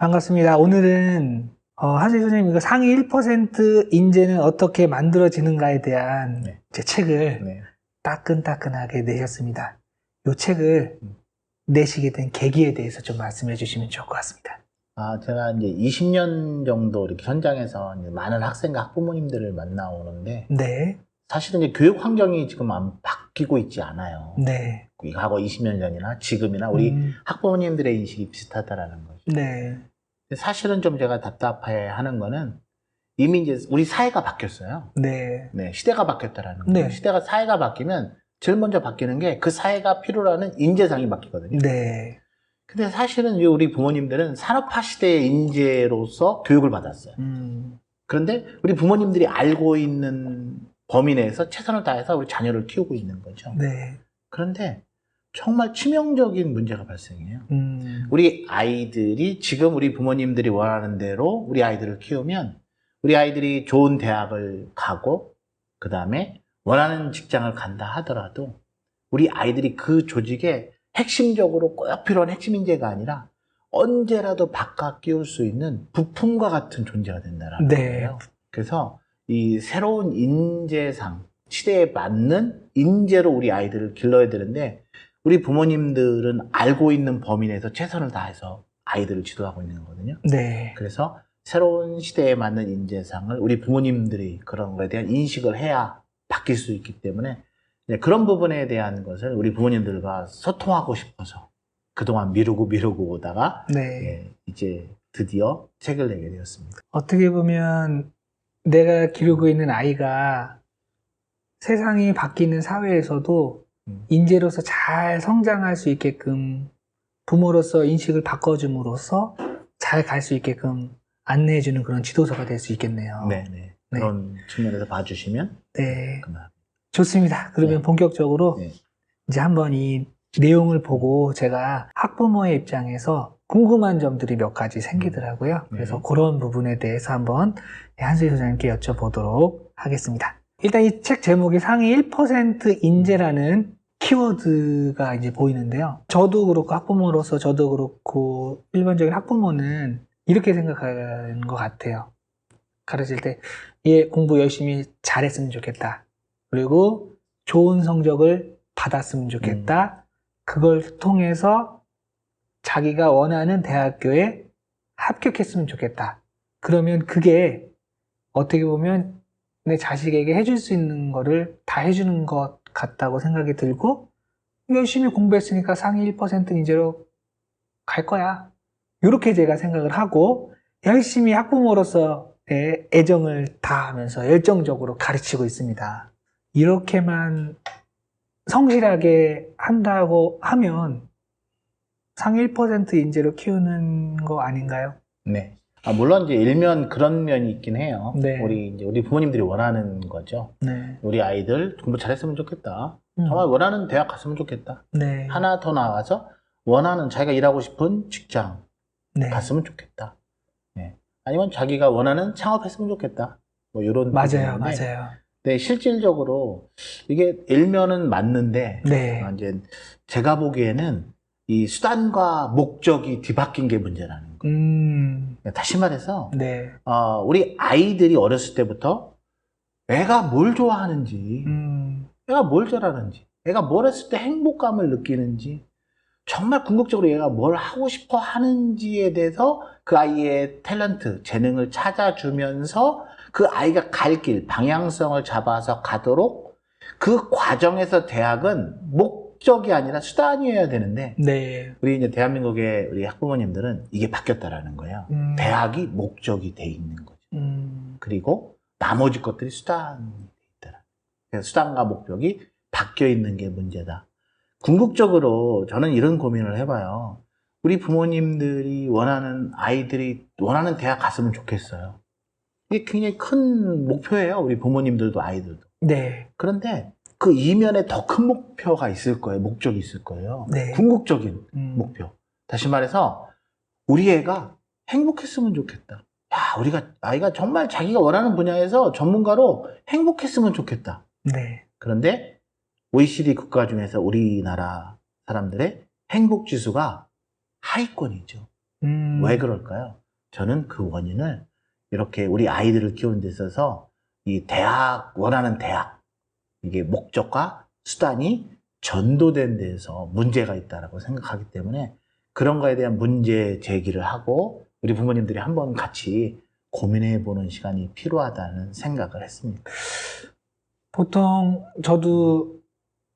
반갑습니다. 오늘은 한수희 선생님 이거 상위 1% 인재는 어떻게 만들어지는가에 대한 네. 제 책을 네. 따끈따끈하게 내셨습니다. 이 책을 내시게 된 계기에 대해서 좀 말씀해 주시면 좋을 것 같습니다. 제가 이제 20년 정도 이렇게 현장에서 이제 많은 학생과 학부모님들을 만나오는데, 네, 사실은 이제 교육 환경이 지금 안 바뀌고 있지 않아요. 네, 과거 20년 전이나 지금이나 우리 학부모님들의 인식이 비슷하다라는 거죠. 네, 근데 사실은 좀 제가 답답해 하는 거는 이미 이제 우리 사회가 바뀌었어요. 네, 네, 시대가 바뀌었다라는 거예요. 네. 사회가 바뀌면 제일 먼저 바뀌는 게 그 사회가 필요로 하는 인재상이 바뀌거든요. 네, 근데 사실은 이제 우리 부모님들은 산업화 시대의 인재로서 교육을 받았어요. 그런데 우리 부모님들이 알고 있는 범위 내에서 최선을 다해서 우리 자녀를 키우고 있는 거죠. 네, 그런데 정말 치명적인 문제가 발생해요. 우리 아이들이 지금 우리 부모님들이 원하는 대로 우리 아이들을 키우면 우리 아이들이 좋은 대학을 가고 그 다음에 원하는 직장을 간다 하더라도 우리 아이들이 그 조직에 핵심적으로 꼭 필요한 핵심 인재가 아니라 언제라도 바깥 끼울 수 있는 부품과 같은 존재가 된다는 거예요. 그래서 이 새로운 인재상, 시대에 맞는 인재로 우리 아이들을 길러야 되는데 우리 부모님들은 알고 있는 범위 내에서 최선을 다해서 아이들을 지도하고 있는 거거든요. 네. 그래서 새로운 시대에 맞는 인재상을 우리 부모님들이 그런 거에 대한 인식을 해야 바뀔 수 있기 때문에 그런 부분에 대한 것을 우리 부모님들과 소통하고 싶어서 그동안 미루고 오다가 이제 드디어 책을 내게 되었습니다. 어떻게 보면 내가 기르고 있는 아이가 세상이 바뀌는 사회에서도 인재로서 잘 성장할 수 있게끔 부모로서 인식을 바꿔줌으로써 잘 갈 수 있게끔 안내해주는 그런 지도서가 될 수 있겠네요. 네네. 그런 측면에서 봐주시면 그만. 좋습니다. 그러면 본격적으로 이제 한번 이 내용을 보고 제가 학부모의 입장에서 궁금한 점들이 몇 가지 생기더라고요. 그래서 그런 부분에 대해서 한번 한수희 소장님께 여쭤보도록 하겠습니다. 일단 이 책 제목이 상위 1% 인재라는 키워드가 이제 보이는데요. 저도 그렇고 학부모로서 저도 그렇고 일반적인 학부모는 이렇게 생각하는 것 같아요. 가르칠 때 얘 공부 열심히 잘했으면 좋겠다. 그리고 좋은 성적을 받았으면 좋겠다. 그걸 통해서 자기가 원하는 대학교에 합격했으면 좋겠다. 그러면 그게 어떻게 보면 내 자식에게 해줄 수 있는 거를 다 해주는 것 같다고 생각이 들고 열심히 공부했으니까 상위 1% 인재로 갈 거야. 이렇게 제가 생각을 하고 열심히 학부모로서의 애정을 다하면서 열정적으로 가르치고 있습니다. 이렇게만 성실하게 한다고 하면 상위 1% 인재로 키우는 거 아닌가요? 네. 물론 이제 일면 그런 면이 있긴 해요. 네. 우리 부모님들이 원하는 거죠. 네. 우리 아이들 공부 잘했으면 좋겠다. 정말 원하는 대학 갔으면 좋겠다. 네. 하나 더 나아가서 원하는 자기가 일하고 싶은 직장 갔으면 좋겠다. 네. 아니면 자기가 원하는 창업했으면 좋겠다. 뭐 이런 맞아요. 네, 실질적으로 이게 일면은 맞는데 이제 제가 보기에는 이 수단과 목적이 뒤바뀐 게 문제라는 거예요. 다시 말해서 우리 아이들이 어렸을 때부터 애가 뭘 좋아하는지 애가 뭘 잘하는지 애가 뭘 했을 때 행복감을 느끼는지 정말 궁극적으로 얘가 뭘 하고 싶어 하는지에 대해서 그 아이의 탤런트, 재능을 찾아주면서 그 아이가 갈 길, 방향성을 잡아서 가도록 그 과정에서 대학은 목적이 아니라 수단이어야 되는데 우리 이제 대한민국의 우리 학부모님들은 이게 바뀌었다라는 거예요. 대학이 목적이 돼 있는 거죠. 그리고 나머지 것들이 수단이 돼 있더라. 그래서 수단과 목적이 바뀌어 있는 게 문제다. 궁극적으로 저는 이런 고민을 해봐요. 우리 부모님들이 원하는 아이들이 원하는 대학 갔으면 좋겠어요. 이게 굉장히 큰 목표예요. 우리 부모님들도 아이들도. 그런데 그 이면에 더 큰 목표가 있을 거예요. 목적이 있을 거예요. 궁극적인 목표. 다시 말해서 우리 애가 행복했으면 좋겠다. 아이가 정말 자기가 원하는 분야에서 전문가로 행복했으면 좋겠다. 그런데 OECD 국가 중에서 우리나라 사람들의 행복 지수가 하위권이죠. 왜 그럴까요? 저는 그 원인을 이렇게 우리 아이들을 키우는 데 있어서 이 원하는 대학, 이게 목적과 수단이 전도된 데에서 문제가 있다고 생각하기 때문에 그런 거에 대한 문제 제기를 하고 우리 부모님들이 한번 같이 고민해 보는 시간이 필요하다는 생각을 했습니다. 보통 저도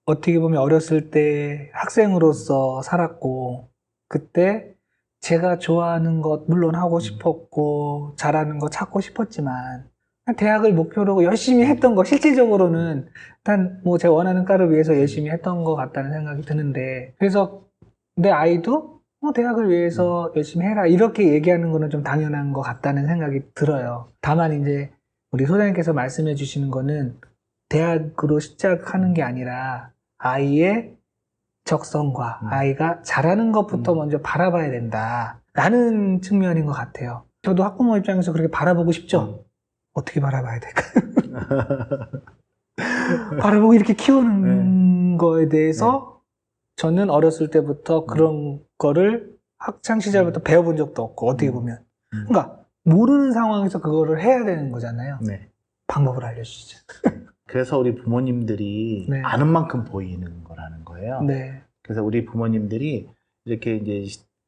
어떻게 보면 어렸을 때 학생으로서 살았고, 그때 제가 좋아하는 것 물론 하고 싶었고 잘하는 거 찾고 싶었지만 대학을 목표로 열심히 했던 거, 실질적으로는 일단 뭐 제가 원하는 과를 위해서 열심히 했던 것 같다는 생각이 드는데, 그래서 내 아이도 대학을 위해서 열심히 해라 이렇게 얘기하는 거는 좀 당연한 것 같다는 생각이 들어요. 다만 이제 우리 소장님께서 말씀해 주시는 거는 대학으로 시작하는 게 아니라 아이의 적성과 아이가 잘하는 것부터 먼저 바라봐야 된다라는 측면인 것 같아요. 저도 학부모 입장에서 그렇게 바라보고 싶죠? 어떻게 바라봐야 될까요? 바라보고 이렇게 키우는 거에 대해서 저는 어렸을 때부터 그런 거를 학창 시절부터 배워본 적도 없고, 어떻게 보면 그러니까 모르는 상황에서 그거를 해야 되는 거잖아요. 네. 방법을 알려주시죠. 그래서 우리 부모님들이 네. 아는 만큼 보이는 거라는 거예요. 네. 그래서 우리 부모님들이 이렇게 이제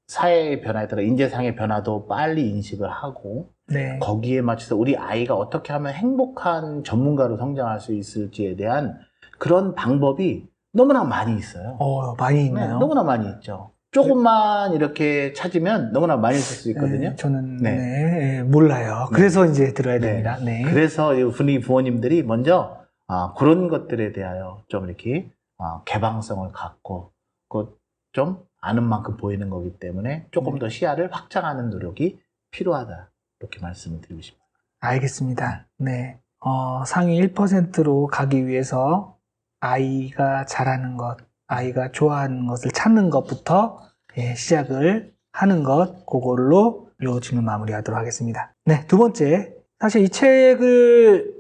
사회의 변화에 따라 인재상의 변화도 빨리 인식을 하고 네. 거기에 맞춰서 우리 아이가 어떻게 하면 행복한 전문가로 성장할 수 있을지에 대한 그런 방법이 너무나 많이 있어요. 많이 있나요? 네, 너무나 많이 있죠. 조금만 이렇게 찾으면 너무나 많이 쓸 수 있거든요. 네, 저는 몰라요. 그래서 이제 들어야 됩니다. 네. 그래서 우리 부모님들이 먼저 그런 것들에 대하여 좀 이렇게 개방성을 갖고 좀 아는 만큼 보이는 거기 때문에 조금 더 시야를 확장하는 노력이 필요하다. 이렇게 말씀을 드리고 싶습니다. 알겠습니다. 네. 상위 1%로 가기 위해서 아이가 잘하는 것, 아이가 좋아하는 것을 찾는 것부터 시작을 하는 것, 그걸로 요 질문 마무리하도록 하겠습니다. 네, 두 번째. 사실 이 책을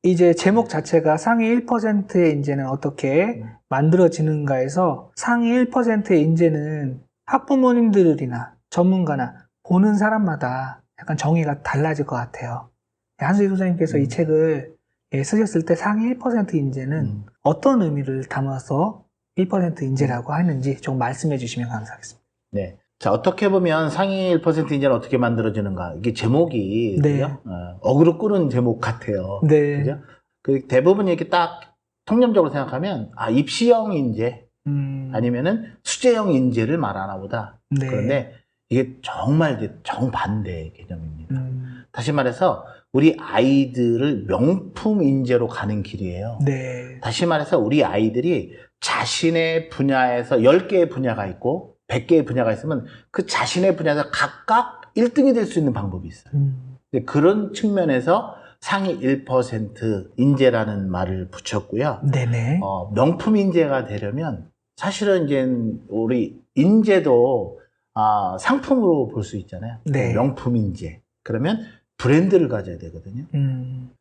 이제 제목 자체가 상위 1%의 인재는 어떻게 만들어지는가에서 상위 1%의 인재는 학부모님들이나 전문가나 보는 사람마다 약간 정의가 달라질 것 같아요. 한수희 소장님께서 이 책을 쓰셨을 때 상위 1% 인재는 어떤 의미를 담아서 1% 인재라고 하는지 좀 말씀해 주시면 감사하겠습니다. 네. 자, 어떻게 보면 상위 1% 인재는 어떻게 만들어지는가. 이게 제목이 그죠? 어그로 끄는 제목 같아요. 네. 그죠? 그 대부분 이렇게 딱 통념적으로 생각하면 입시형 인재 아니면은 수재형 인재를 말하나 보다. 네. 그런데 이게 정말 이제 정반대의 개념입니다. 다시 말해서 우리 아이들을 명품 인재로 가는 길이에요. 네. 다시 말해서 우리 아이들이 자신의 분야에서 10개의 분야가 있고 100개의 분야가 있으면 그 자신의 분야에서 각각 1등이 될 수 있는 방법이 있어요. 그런 측면에서 상위 1% 인재라는 말을 붙였고요. 네네. 명품 인재가 되려면 사실은 이제 우리 인재도 상품으로 볼 수 있잖아요. 네. 명품 인재. 그러면 브랜드를 가져야 되거든요.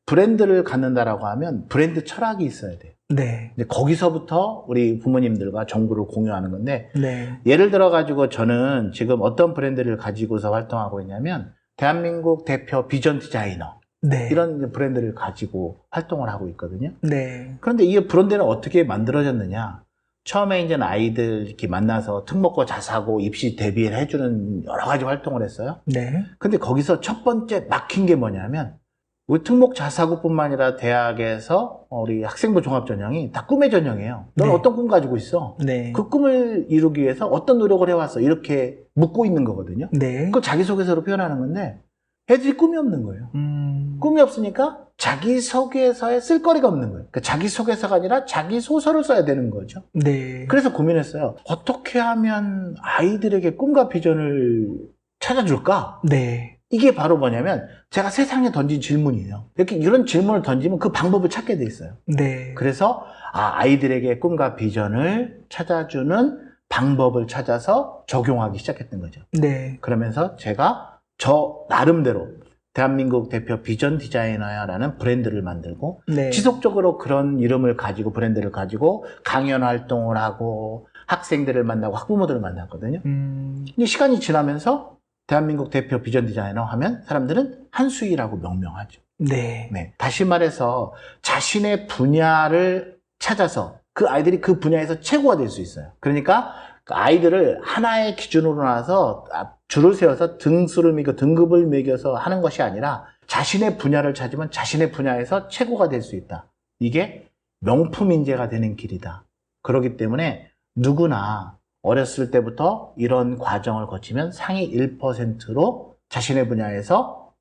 브랜드를 갖는다라고 하면 브랜드 철학이 있어야 돼요. 네. 근데 거기서부터 우리 부모님들과 정보를 공유하는 건데, 네. 예를 들어가지고 저는 지금 어떤 브랜드를 가지고서 활동하고 있냐면, 대한민국 대표 비전 디자이너. 네. 이런 브랜드를 가지고 활동을 하고 있거든요. 네. 그런데 이 브랜드는 어떻게 만들어졌느냐? 처음에 이제 아이들 이렇게 만나서 특목고 자사고 입시 대비를 해주는 여러 가지 활동을 했어요. 네. 근데 거기서 첫 번째 막힌 게 뭐냐면, 우리 특목 자사고뿐만 아니라 대학에서 우리 학생부 종합전형이 다 꿈의 전형이에요. 넌 어떤 꿈 가지고 있어? 네. 그 꿈을 이루기 위해서 어떤 노력을 해왔어? 이렇게 묻고 있는 거거든요. 네. 그걸 자기소개서로 표현하는 건데, 애들이 꿈이 없는 거예요. 꿈이 없으니까 자기소개서에 쓸 거리가 없는 거예요. 그러니까 자기소개서가 아니라 자기소설을 써야 되는 거죠. 네. 그래서 고민했어요. 어떻게 하면 아이들에게 꿈과 비전을 찾아줄까? 네. 이게 바로 뭐냐면 제가 세상에 던진 질문이에요. 이렇게 이런 질문을 던지면 그 방법을 찾게 돼 있어요. 네. 그래서 아이들에게 꿈과 비전을 찾아주는 방법을 찾아서 적용하기 시작했던 거죠. 네. 그러면서 제가 저 나름대로 대한민국 대표 비전 디자이너야라는 브랜드를 만들고 네. 지속적으로 그런 이름을 가지고 브랜드를 가지고 강연 활동을 하고 학생들을 만나고 학부모들을 만났거든요. 근데 시간이 지나면서 대한민국 대표 비전 디자이너 하면 사람들은 한수희라고 명명하죠. 네. 네. 다시 말해서 자신의 분야를 찾아서 그 아이들이 그 분야에서 최고가 될 수 있어요. 그러니까 그 아이들을 하나의 기준으로 나서 줄을 세워서 등수를 매겨 등급을 매겨서 하는 것이 아니라 자신의 분야를 찾으면 자신의 분야에서 최고가 될 수 있다. 이게 명품 인재가 되는 길이다. 그렇기 때문에 누구나 어렸을 때부터 이런 과정을 거치면 상위 1%로 자신의 분야에서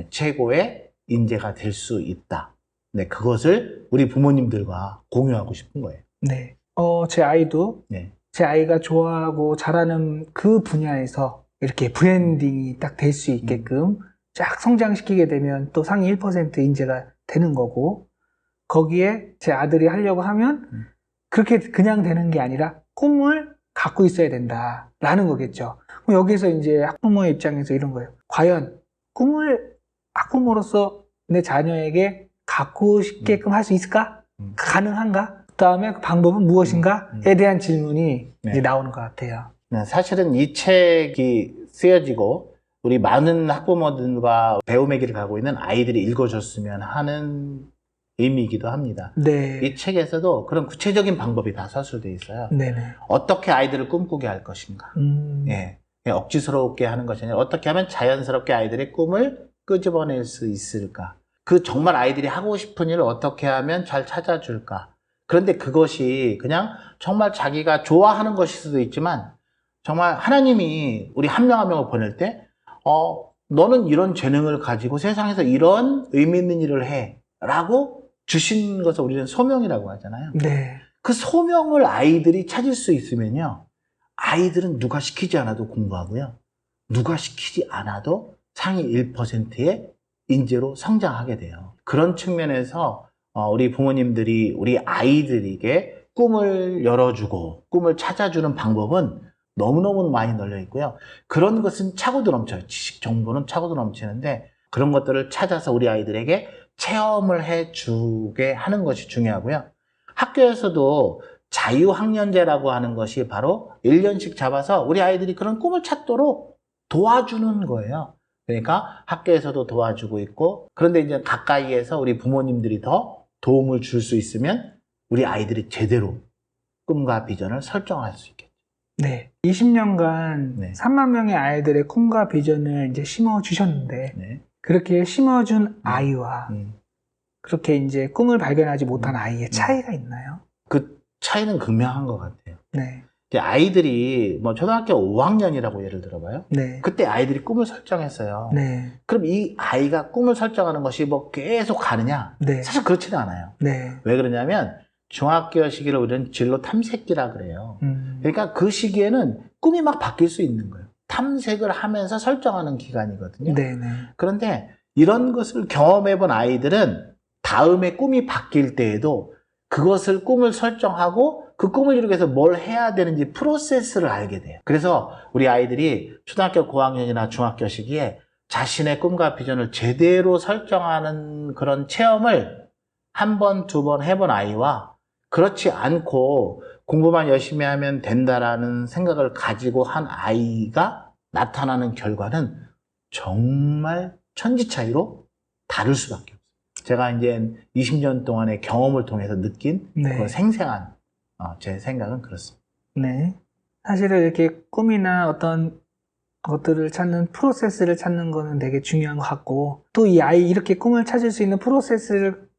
최고의 인재가 될 수 있다. 네, 그것을 우리 부모님들과 공유하고 싶은 거예요. 네. 제 아이도 네. 제 아이가 좋아하고 잘하는 그 분야에서 이렇게 브랜딩이 딱 될 수 있게끔 쫙 성장시키게 되면 또 상위 1% 인재가 되는 거고, 거기에 제 아들이 하려고 하면 그렇게 그냥 되는 게 아니라 꿈을 갖고 있어야 된다라는 거겠죠. 그럼 여기서 이제 학부모의 입장에서 이런 거예요. 과연 꿈을 학부모로서 내 자녀에게 갖고 싶게끔 할 수 있을까? 가능한가? 그 다음에 그 방법은 무엇인가?에 대한 질문이 이제 나오는 것 같아요. 네, 사실은 이 책이 쓰여지고 우리 많은 학부모들과 배움의 길을 가고 있는 아이들이 읽어줬으면 하는 의미이기도 합니다. 네. 이 책에서도 그런 구체적인 방법이 다 서술되어 있어요. 네네. 어떻게 아이들을 꿈꾸게 할 것인가. 예, 억지스럽게 하는 것이 아니라 어떻게 하면 자연스럽게 아이들의 꿈을 끄집어낼 수 있을까. 그 정말 아이들이 하고 싶은 일을 어떻게 하면 잘 찾아줄까. 그런데 그것이 그냥 정말 자기가 좋아하는 것일 수도 있지만 정말 하나님이 우리 한 명 한 명을 보낼 때 너는 이런 재능을 가지고 세상에서 이런 의미 있는 일을 해 라고 주신 것을 우리는 소명이라고 하잖아요. 네. 그 소명을 아이들이 찾을 수 있으면요, 아이들은 누가 시키지 않아도 공부하고요, 누가 시키지 않아도 상위 1%의 인재로 성장하게 돼요. 그런 측면에서 우리 부모님들이 우리 아이들에게 꿈을 열어주고 꿈을 찾아주는 방법은 너무너무 많이 널려 있고요. 그런 것은 차고도 넘쳐요. 지식 정보는 차고도 넘치는데 그런 것들을 찾아서 우리 아이들에게 체험을 해주게 하는 것이 중요하고요. 학교에서도 자유학년제라고 하는 것이 바로 1년씩 잡아서 우리 아이들이 그런 꿈을 찾도록 도와주는 거예요. 그러니까 학교에서도 도와주고 있고, 그런데 이제 가까이에서 우리 부모님들이 더 도움을 줄 수 있으면 우리 아이들이 제대로 꿈과 비전을 설정할 수 있겠죠. 네. 20년간 네. 3만 명의 아이들의 꿈과 비전을 이제 심어주셨는데, 네. 그렇게 심어준 아이와 그렇게 이제 꿈을 발견하지 못한 아이의 차이가 있나요? 그 차이는 극명한 것 같아요. 네. 이제 아이들이 뭐 초등학교 5학년이라고 예를 들어봐요. 네. 그때 아이들이 꿈을 설정했어요. 네. 그럼 이 아이가 꿈을 설정하는 것이 뭐 계속 가느냐? 네. 사실 그렇지는 않아요. 네. 왜 그러냐면 중학교 시기를 우리는 진로 탐색기라 그래요. 그러니까 그 시기에는 꿈이 막 바뀔 수 있는 거예요. 탐색을 하면서 설정하는 기간이거든요. 네네. 그런데 이런 것을 경험해본 아이들은 다음에 꿈이 바뀔 때에도 그것을 꿈을 설정하고 그 꿈을 이루기 위해서 뭘 해야 되는지 프로세스를 알게 돼요. 그래서 우리 아이들이 초등학교 고학년이나 중학교 시기에 자신의 꿈과 비전을 제대로 설정하는 그런 체험을 한 번, 두 번 해본 아이와 그렇지 않고 공부만 열심히 하면 된다라는 생각을 가지고 한 아이가 나타나는 결과는 정말 천지 차이로 다를 수밖에 없어요. 제가 이제 20년 동안의 경험을 통해서 느낀 네. 그런 생생한 제 생각은 그렇습니다. 네. 사실은 이렇게 꿈이나 어떤 것들을 찾는 프로세스를 찾는 거는 되게 중요한 것 같고, 또 이 아이 이렇게 꿈을 찾을 수 있는 프로세스를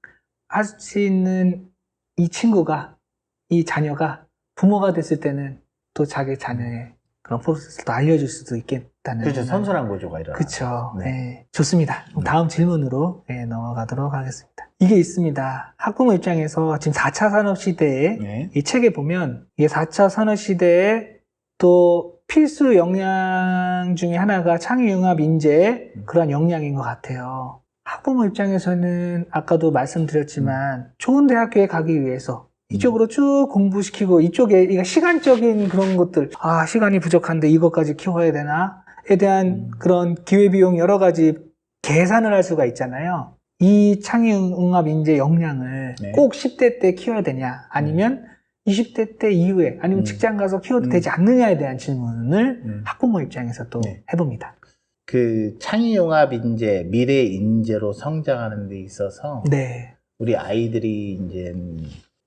할 수 있는 이 친구가, 이 자녀가 부모가 됐을 때는 또 자기 자녀의 그런 프로세스를 또 알려줄 수도 있겠다는. 그렇죠. 선순환 구조가 일어나요. 그렇죠. 네. 네. 좋습니다. 다음 질문으로 넘어가도록 하겠습니다. 이게 있습니다. 학부모 입장에서 지금 4차 산업시대에 이 책에 보면 이게 4차 산업시대에 또 필수 역량 중에 하나가 창의융합 인재의 그런 역량인 것 같아요. 학부모 입장에서는 아까도 말씀드렸지만 좋은 대학교에 가기 위해서 이쪽으로 쭉 공부시키고 이쪽에 시간적인 그런 것들, 시간이 부족한데 이것까지 키워야 되나에 대한 그런 기회비용 여러 가지 계산을 할 수가 있잖아요. 이 창의융합 인재 역량을 꼭 10대 때 키워야 되냐, 아니면 20대 때 이후에, 아니면 직장 가서 키워도 되지 않느냐에 대한 질문을 학부모 입장에서 또 해봅니다. 그 창의융합인재, 미래인재로 성장하는 데 있어서 네. 우리 아이들이 이제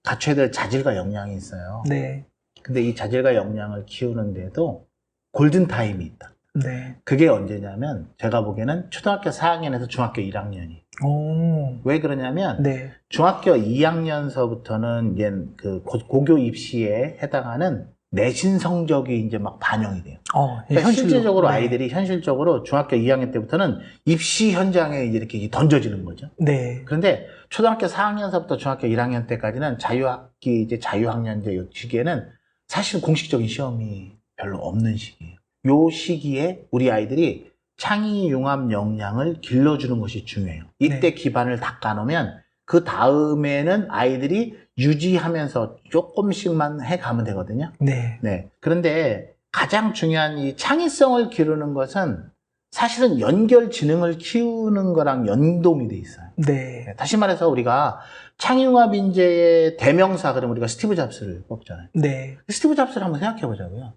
갖춰야 될 자질과 역량이 있어요. 네. 근데 이 자질과 역량을 키우는데도 골든타임이 있다. 네. 그게 언제냐면 제가 보기에는 초등학교 4학년에서 중학교 1학년이. 오. 왜 그러냐면 네. 중학교 2학년서부터는 이제 그 고교 입시에 해당하는 내신 성적이 이제 막 반영이 돼요. 그러니까 실질적으로 네. 아이들이 현실적으로 중학교 2학년 때부터는 입시 현장에 이렇게 던져지는 거죠. 네. 그런데 초등학교 4학년서부터 중학교 1학년 때까지는 자유학기 이제 자유학년제 요 시기에는 사실 공식적인 시험이 별로 없는 시기예요. 요 시기에 우리 아이들이 창의융합 역량을 길러주는 것이 중요해요. 이때 네. 기반을 닦아놓으면 그 다음에는 아이들이 유지하면서 조금씩만 해가면 되거든요. 네. 네. 그런데 가장 중요한 이 창의성을 기르는 것은 사실은 연결 지능을 키우는 거랑 연동이 돼 있어요. 네. 다시 말해서 우리가 창의융합 인재의 대명사 그러면 우리가 스티브 잡스를 뽑잖아요. 네. 스티브 잡스를 한번 생각해 보자고요.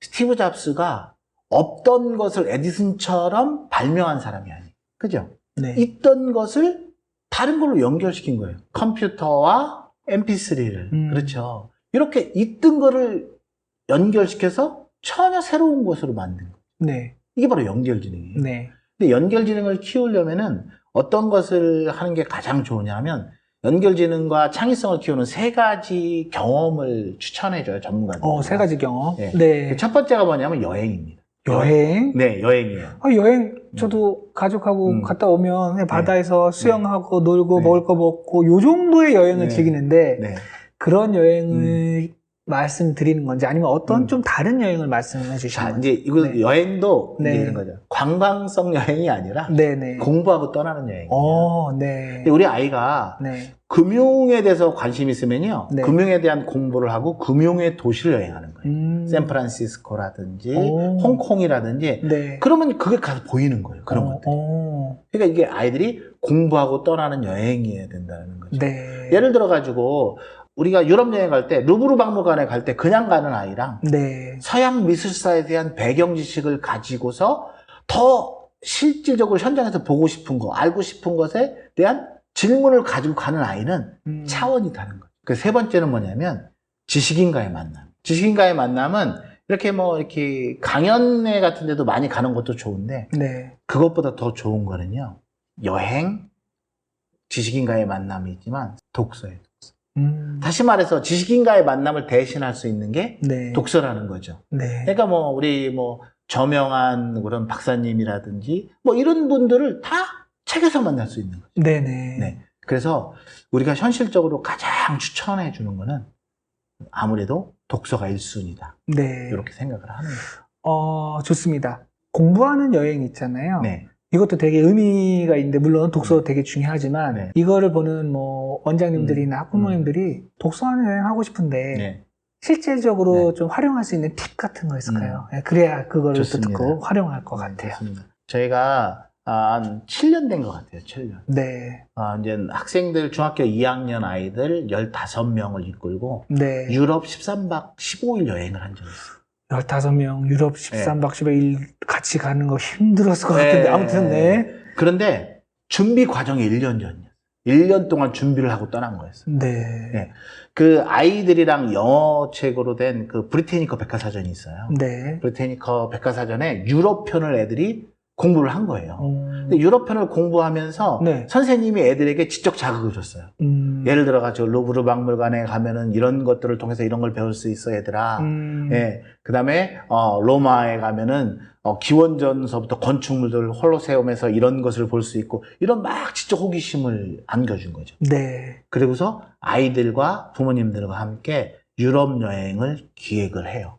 스티브 잡스가 없던 것을 에디슨처럼 발명한 사람이 아니에요. 그죠? 네. 있던 것을 다른 걸로 연결시킨 거예요. 컴퓨터와 mp3를. 그렇죠. 이렇게 있던 거를 연결시켜서 전혀 새로운 것으로 만든 거예요. 네. 이게 바로 연결지능이에요. 네. 근데 연결지능을 키우려면은 어떤 것을 하는 게 가장 좋으냐면 연결지능과 창의성을 키우는 3가지 경험을 추천해줘요, 전문가들. 3가지 경험? 네. 네. 첫 번째가 뭐냐면 여행입니다. 여행? 네, 여행이에요. 여행, 저도 가족하고 갔다 오면 그냥 바다에서 수영하고 놀고 먹을 거 먹고 요 정도의 여행을 즐기는데 네. 그런 여행을 말씀드리는 건지 아니면 어떤 좀 다른 여행을 말씀해 주시는 자, 건지. 이제 이거 네. 여행도 네. 이제 이런 거죠. 관광성 여행이 아니라 네네. 공부하고 떠나는 여행이에요. 네. 근데 우리 아이가 네. 금융에 대해서 관심이 있으면요. 네. 금융에 대한 공부를 하고 금융의 도시를 여행하는 거예요. 샌프란시스코라든지 홍콩이라든지 네. 그러면 그게 가서 보이는 거예요. 그런 것들이. 그러니까 이게 아이들이 공부하고 떠나는 여행이어야 된다는 거죠. 네. 예를 들어 가지고 우리가 유럽 여행 갈 때 루브르 박물관에 갈 때 그냥 가는 아이랑 네. 서양 미술사에 대한 배경 지식을 가지고서 더 실질적으로 현장에서 보고 싶은 거, 알고 싶은 것에 대한 질문을 가지고 가는 아이는 차원이 다른 거죠. 그 3번째는 뭐냐면 지식인과의 만남. 지식인과의 만남은 이렇게 이렇게 강연회 같은 데도 많이 가는 것도 좋은데 네. 그것보다 더 좋은 거는요. 여행, 지식인과의 만남이 있지만 독서예요. 다시 말해서 지식인과의 만남을 대신할 수 있는 게 네. 독서라는 거죠. 네. 그러니까 우리 저명한 그런 박사님이라든지 이런 분들을 다 책에서 만날 수 있는 거죠. 네네. 네. 그래서 우리가 현실적으로 가장 추천해 주는 거는 아무래도 독서가 1순위다. 네. 이렇게 생각을 하는 거예요. 좋습니다. 공부하는 여행 있잖아요. 네. 이것도 되게 의미가 있는데 물론 독서도 되게 중요하지만 네. 이거를 보는 원장님들이나 학부모님들이 독서하는 여행 하고 싶은데 네. 실질적으로 네. 좀 활용할 수 있는 팁 같은 거 있을까요? 그래야 그걸 또 좋습니다. 듣고 활용할 것 같아요. 좋습니다. 저희가 한 7년 된 것 같아요. 7년. 네. 이제 학생들 중학교 2학년 아이들 15명을 이끌고 네. 유럽 13박 15일 여행을 한 적이 있어요. 15명 유럽 13박 15일 같이 가는 거 힘들었을 것 같은데 아무튼 네. 그런데 준비 과정이 1년 전이었어요. 1년 동안 준비를 하고 떠난 거였어요. 네. 네. 그 아이들이랑 영어 책으로 된 그 브리테니커 백과사전이 있어요. 네. 브리테니커 백과사전에 유럽 편을 애들이 공부를 한 거예요. 근데 유럽 편을 공부하면서 네. 선생님이 애들에게 지적 자극을 줬어요. 예를 들어가지고 루브르 박물관에 가면은 이런 것들을 통해서 이런 걸 배울 수 있어 얘들아. 예. 그다음에 로마에 가면은 기원전서부터 건축물들 홀로세움에서 이런 것을 볼 수 있고 이런 막 지적 호기심을 안겨준 거죠. 네. 그리고서 아이들과 부모님들과 함께 유럽 여행을 기획을 해요.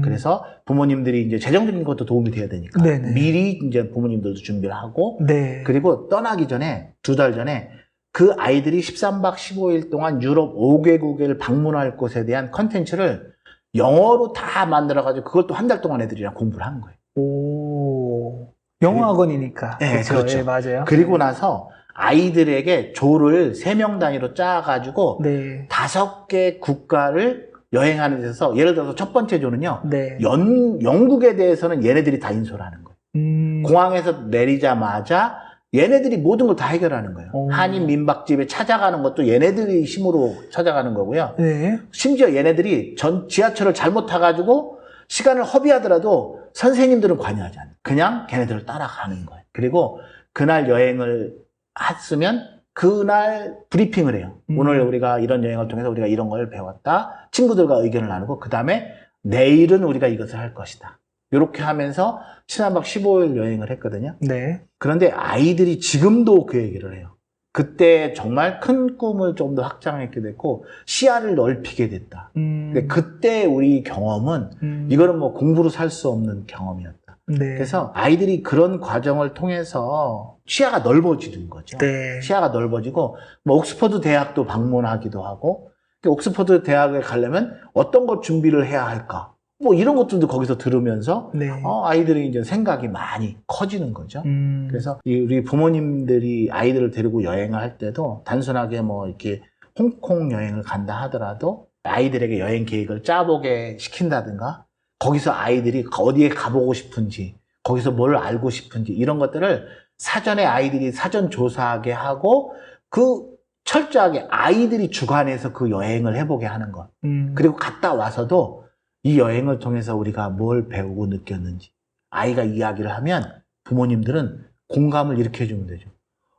그래서 부모님들이 이제 재정적인 것도 도움이 돼야 되니까 네네. 미리 이제 부모님들도 준비를 하고 네. 그리고 떠나기 전에 2달 전에 그 아이들이 13박 15일 동안 유럽 5개국을 방문할 곳에 대한 컨텐츠를 영어로 다 만들어가지고 그것도 한 달 동안 애들이랑 공부를 한 거예요. 오. 영어학원이니까. 네, 그렇죠. 네, 맞아요. 그리고 나서 아이들에게 조를 3명 단위로 짜가지고 네. 5개 국가를 여행하는 데서 예를 들어서 첫 번째 조는요. 네. 영국에 대해서는 얘네들이 다 인솔하는 거예요. 공항에서 내리자마자 얘네들이 모든 걸 다 해결하는 거예요. 한인 민박집에 찾아가는 것도 얘네들이 힘으로 찾아가는 거고요. 네. 심지어 얘네들이 지하철을 잘못 타가지고 시간을 허비하더라도 선생님들은 관여하지 않아요. 그냥 걔네들을 따라가는 거예요. 그리고 그날 여행을 했으면 그날 브리핑을 해요. 오늘 우리가 이런 여행을 통해서 우리가 이런 걸 배웠다. 친구들과 의견을 나누고 그 다음에 내일은 우리가 이것을 할 것이다. 이렇게 하면서 7박 15일 여행을 했거든요. 네. 그런데 아이들이 지금도 그 얘기를 해요. 그때 정말 큰 꿈을 좀 더 확장했게 됐고 시야를 넓히게 됐다. 근데 그때 우리 경험은 이거는 뭐 공부로 살 수 없는 경험이었다. 네. 그래서 아이들이 그런 과정을 통해서 시야가 넓어지는 거죠. 네. 시야가 넓어지고 뭐 옥스퍼드 대학도 방문하기도 하고 옥스퍼드 대학에 가려면 어떤 것 준비를 해야 할까? 뭐 이런 것들도 거기서 들으면서 네. 아이들이 이제 생각이 많이 커지는 거죠. 그래서 우리 부모님들이 아이들을 데리고 여행을 할 때도 단순하게 뭐 이렇게 홍콩 여행을 간다 하더라도 아이들에게 여행 계획을 짜보게 시킨다든가 거기서 아이들이 어디에 가보고 싶은지 거기서 뭘 알고 싶은지 이런 것들을 사전에 아이들이 사전 조사하게 하고 그 철저하게 아이들이 주관해서 그 여행을 해보게 하는 것. 그리고 갔다 와서도 이 여행을 통해서 우리가 뭘 배우고 느꼈는지 아이가 이야기를 하면 부모님들은 공감을 일으켜주면 되죠.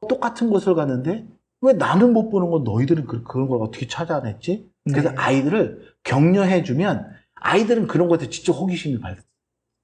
똑같은 곳을 갔는데 왜 나는 못 보는 건 너희들은 그런 걸 어떻게 찾아냈지? 그래서 네. 아이들을 격려해주면 아이들은 그런 것에 직접 호기심이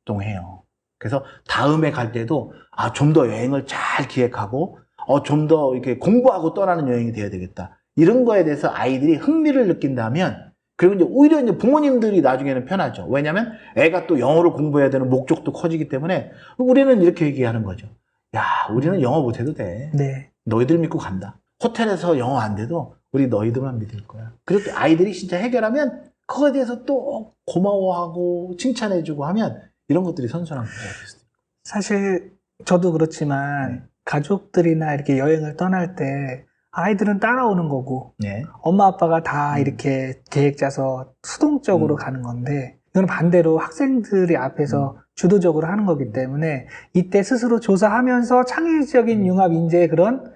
발동해요. 그래서 다음에 갈 때도 좀 더 여행을 잘 기획하고 좀 더 이렇게 공부하고 떠나는 여행이 돼야 되겠다. 이런 거에 대해서 아이들이 흥미를 느낀다면 그리고 이제 오히려 이제 부모님들이 나중에는 편하죠. 왜냐하면 애가 또 영어를 공부해야 되는 목적도 커지기 때문에 우리는 이렇게 얘기하는 거죠. 야, 우리는 영어 못해도 돼. 네. 너희들 믿고 간다. 호텔에서 영어 안 돼도 우리 너희들만 믿을 거야. 그렇게 아이들이 진짜 해결하면 그거에 대해서 또 고마워하고 칭찬해주고 하면 이런 것들이 선순환 구조가 됐어요. 사실 저도 그렇지만 가족들이나 이렇게 여행을 떠날 때 아이들은 따라오는 거고 네. 엄마 아빠가 다 이렇게 계획 짜서 수동적으로 가는 건데 이건 반대로 학생들이 앞에서 주도적으로 하는 거기 때문에 이때 스스로 조사하면서 창의적인 융합 인재의 그런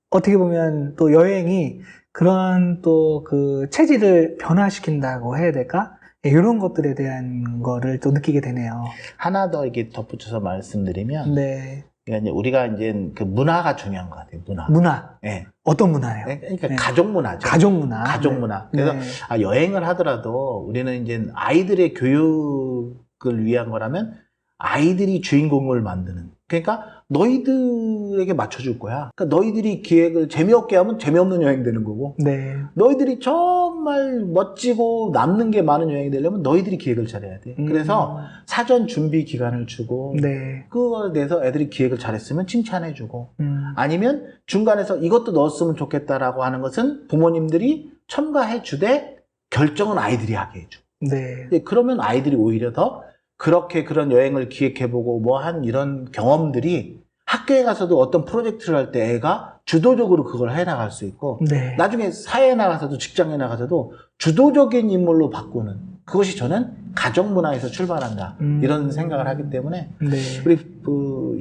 어떻게 보면 또 여행이 그런 또 그 체질을 변화시킨다고 해야 될까? 이런 것들에 대한 거를 또 느끼게 되네요. 하나 더 이렇게 덧붙여서 말씀드리면 네. 그러니까 우리가 이제 그 문화가 중요한 것 같아요. 문화. 네. 어떤 문화예요? 그러니까 네. 가족 문화죠. 가족 문화. 가족 네. 문화. 그래서 네. 여행을 하더라도 우리는 이제 아이들의 교육을 위한 거라면 아이들이 주인공을 만드는. 그러니까 너희들에게 맞춰줄 거야. 그러니까 너희들이 기획을 재미없게 하면 재미없는 여행 되는 거고. 네. 너희들이 정말 멋지고 남는 게 많은 여행이 되려면 너희들이 기획을 잘해야 돼. 그래서 사전 준비 기간을 주고 네. 그거에 대해서 애들이 기획을 잘했으면 칭찬해주고 아니면 중간에서 이것도 넣었으면 좋겠다라고 하는 것은 부모님들이 첨가해 주되 결정은 아이들이 하게 해줘. 네. 그러면 아이들이 오히려 더 그렇게 그런 여행을 기획해보고 뭐 한 이런 경험들이 학교에 가서도 어떤 프로젝트를 할 때 애가 주도적으로 그걸 해나갈 수 있고 네. 나중에 사회에 나가서도 직장에 나가서도 주도적인 인물로 바꾸는 그것이 저는 가족 문화에서 출발한다 이런 생각을 하기 때문에 네. 우리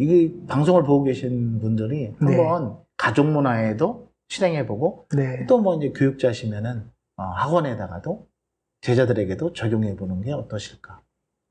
이 방송을 보고 계신 분들이 네. 한번 가족 문화에도 실행해보고 네. 또 뭐 이제 교육자시면은 학원에다가도 제자들에게도 적용해보는 게 어떠실까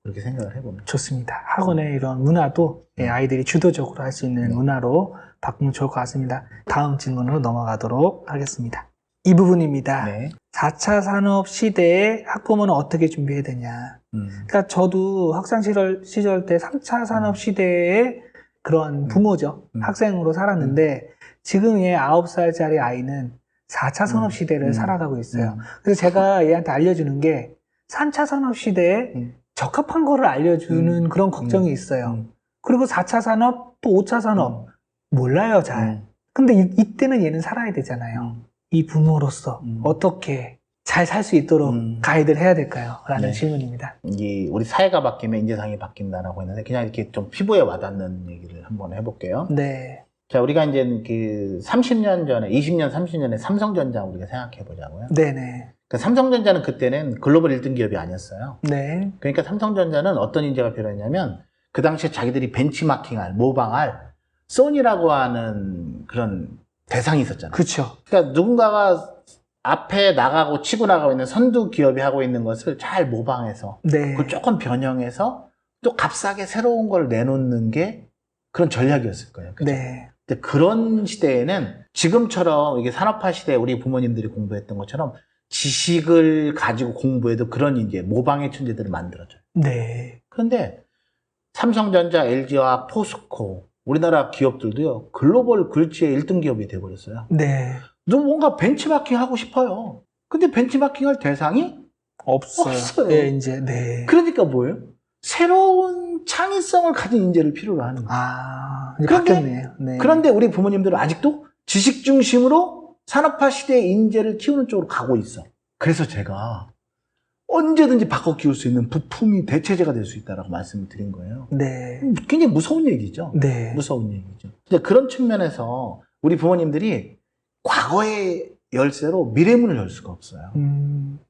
그렇게 생각을 해봅니다. 좋습니다. 학원의 이런 문화도 아이들이 주도적으로 할 수 있는 문화로 바꾸면 좋을 것 같습니다. 다음 질문으로 넘어가도록 하겠습니다. 이 부분입니다. 네. 4차 산업 시대에 학부모는 어떻게 준비해야 되냐. 그러니까 저도 학창 시절 때 3차 산업 시대에 그런 부모죠. 학생으로 살았는데 지금의 9살짜리 아이는 4차 산업 시대를 살아가고 있어요. 그래서 제가 얘한테 알려주는 게 3차 산업 시대에 적합한 거를 알려주는 그런 걱정이 있어요. 그리고 4차 산업, 또 5차 산업 몰라요, 잘. 근데 이때는 얘는 살아야 되잖아요. 이 부모로서 어떻게 잘 살 수 있도록 가이드를 해야 될까요? 라는 질문입니다. 우리 사회가 바뀌면 인재상이 바뀐다라고 했는데 그냥 이렇게 좀 피부에 와닿는 얘기를 한번 해볼게요. 네. 자, 우리가 이제 그 30년 전에, 20년, 30년에 삼성전자 우리가 생각해 보자고요. 네네. 그러니까 삼성전자는 그때는 글로벌 1등 기업이 아니었어요. 네. 그러니까 삼성전자는 어떤 인재가 필요했냐면 그 당시에 자기들이 벤치마킹할, 모방할 소니라고 하는 그런 대상이 있었잖아요. 그렇죠. 그러니까 누군가가 앞에 나가고 치고 나가고 있는 선두 기업이 하고 있는 것을 잘 모방해서 네. 그 조금 변형해서 또 값싸게 새로운 걸 내놓는 게 그런 전략이었을 거예요. 그죠? 네. 근데 그런 시대에는 지금처럼 이게 산업화 시대에 우리 부모님들이 공부했던 것처럼 지식을 가지고 공부해도 그런 이제 모방의 천재들을 만들어줘요. 네. 그런데 삼성전자, LG화학, 포스코 우리나라 기업들도요 글로벌 굴지의 1등 기업이 돼버렸어요. 네. 누구 뭔가 벤치마킹 하고 싶어요. 근데 벤치마킹할 대상이 없어요. 네, 이제 네. 그러니까 뭐예요? 새로운 창의성을 가진 인재를 필요로 하는 거예요. 아, 이제 바뀌었네요. 네. 그런데 우리 부모님들은 아직도 지식 중심으로 산업화 시대의 인재를 키우는 쪽으로 가고 있어. 그래서 제가 언제든지 바꿔 키울 수 있는 부품이 대체제가 될 수 있다라고 말씀을 드린 거예요. 네. 굉장히 무서운 얘기죠. 네. 무서운 얘기죠. 근데 그런 측면에서 우리 부모님들이 과거의 열쇠로 미래 문을 열 수가 없어요.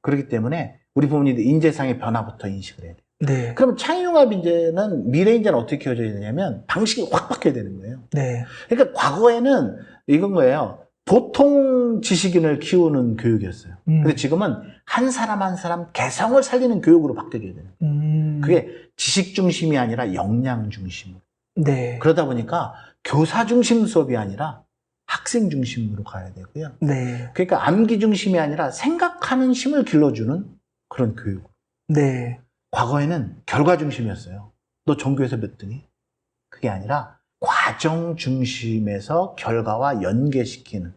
그렇기 때문에 우리 부모님들 인재상의 변화부터 인식을 해야 돼요. 네. 그러면 창의융합 인재는 미래 인재는 어떻게 키워져야 되냐면 방식이 확 바뀌어야 되는 거예요. 네. 그러니까 과거에는 이건 거예요. 보통 지식인을 키우는 교육이었어요. 근데 지금은 한 사람 한 사람 개성을 살리는 교육으로 바뀌어야 되는 거예요. 그게 지식 중심이 아니라 역량 중심으로. 네. 그러다 보니까 교사 중심 수업이 아니라 학생 중심으로 가야 되고요. 네. 그러니까 암기 중심이 아니라 생각하는 힘을 길러주는 그런 교육. 네. 과거에는 결과 중심이었어요. 너 전교에서 몇 등이? 그게 아니라 과정 중심에서 결과와 연계시키는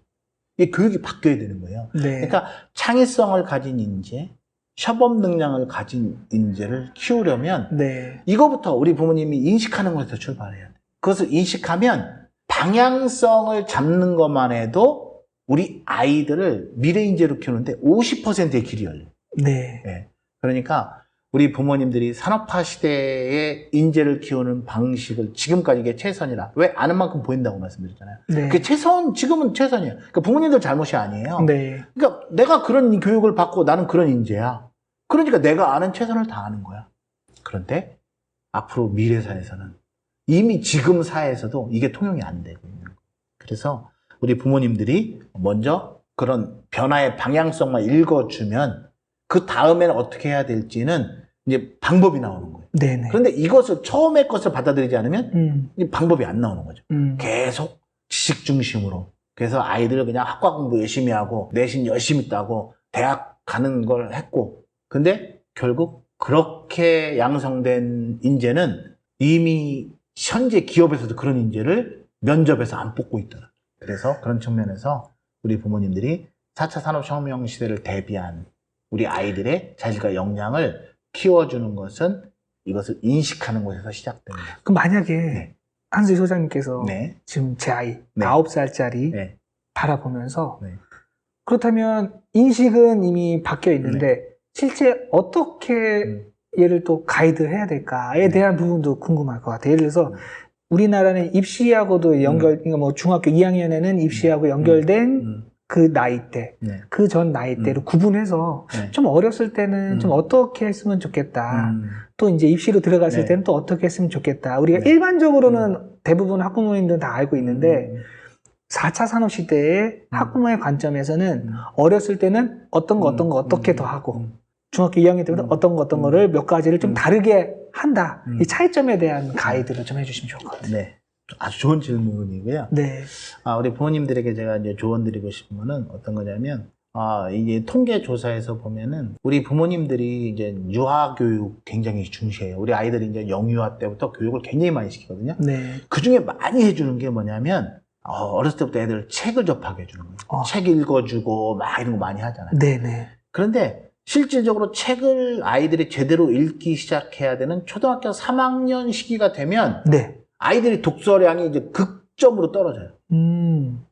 이 교육이 바뀌어야 되는 거예요. 네. 그러니까 창의성을 가진 인재, 협업 능력을 가진 인재를 키우려면 네. 이거부터 우리 부모님이 인식하는 것에서 출발해야 돼요. 그것을 인식하면 방향성을 잡는 것만 해도 우리 아이들을 미래 인재로 키우는데 50%의 길이 열려요. 네. 네. 그러니까 우리 부모님들이 산업화 시대의 인재를 키우는 방식을 지금까지 이게 최선이라. 왜? 아는 만큼 보인다고 말씀드렸잖아요. 네. 그게 지금은 최선이에요. 그러니까 부모님들 잘못이 아니에요. 네. 그러니까 내가 그런 교육을 받고 나는 그런 인재야. 그러니까 내가 아는 최선을 다하는 거야. 그런데 앞으로 미래사에서는 이미 지금 사회에서도 이게 통용이 안 되고 있는 거예요. 그래서 우리 부모님들이 먼저 그런 변화의 방향성만 읽어주면 그 다음에는 어떻게 해야 될지는 이제 방법이 나오는 거예요. 네네. 그런데 이것을 처음의 것을 받아들이지 않으면 이 방법이 안 나오는 거죠. 계속 지식 중심으로. 그래서 아이들을 그냥 학과 공부 열심히 하고 내신 열심히 따고 대학 가는 걸 했고, 근데 결국 그렇게 양성된 인재는 이미 현재 기업에서도 그런 인재를 면접에서 안 뽑고 있더라. 그래서 그런 측면에서 우리 부모님들이 4차 산업혁명 시대를 대비한 우리 아이들의 자질과 역량을 키워주는 것은 이것을 인식하는 곳에서 시작됩니다. 그럼 만약에 네. 한수희 소장님께서 네. 지금 제 아이 네. 9살짜리 네. 바라보면서 네. 그렇다면 인식은 이미 바뀌어 있는데 실제 어떻게 얘를 또 가이드를 해야 될까에 대한 부분도 궁금할 것 같아요. 예를 들어서 우리나라는 입시하고도 그러니까 뭐 중학교 2학년에는 입시하고 연결된 그 나이대, 네. 그 전 나이대로 구분해서 네. 좀 어렸을 때는 좀 어떻게 했으면 좋겠다. 또 이제 입시로 들어갔을 네. 때는 또 어떻게 했으면 좋겠다. 우리가 네. 일반적으로는 대부분 학부모님들은 다 알고 있는데 4차 산업 시대의 학부모의 관점에서는 어렸을 때는 어떤 거 어떻게 더 하고 중학교 2학년 때부터 어떤 거를 몇 가지를 좀 다르게 한다. 이 차이점에 대한 가이드를 좀 해주시면 좋을 것 같아요. 네. 아주 좋은 질문이고요. 네. 우리 부모님들에게 제가 이제 조언 드리고 싶은 거는 어떤 거냐면, 이게 통계 조사에서 보면은 우리 부모님들이 이제 유아 교육 굉장히 중시해요. 우리 아이들이 이제 영유아 때부터 교육을 굉장히 많이 시키거든요. 네. 그 중에 많이 해주는 게 뭐냐면, 어렸을 때부터 애들 책을 접하게 해주는 거예요. 책 읽어주고 막 이런 거 많이 하잖아요. 네네. 그런데 실질적으로 책을 아이들이 제대로 읽기 시작해야 되는 초등학교 3학년 시기가 되면 네. 아이들이 독서량이 이제 극점으로 떨어져요.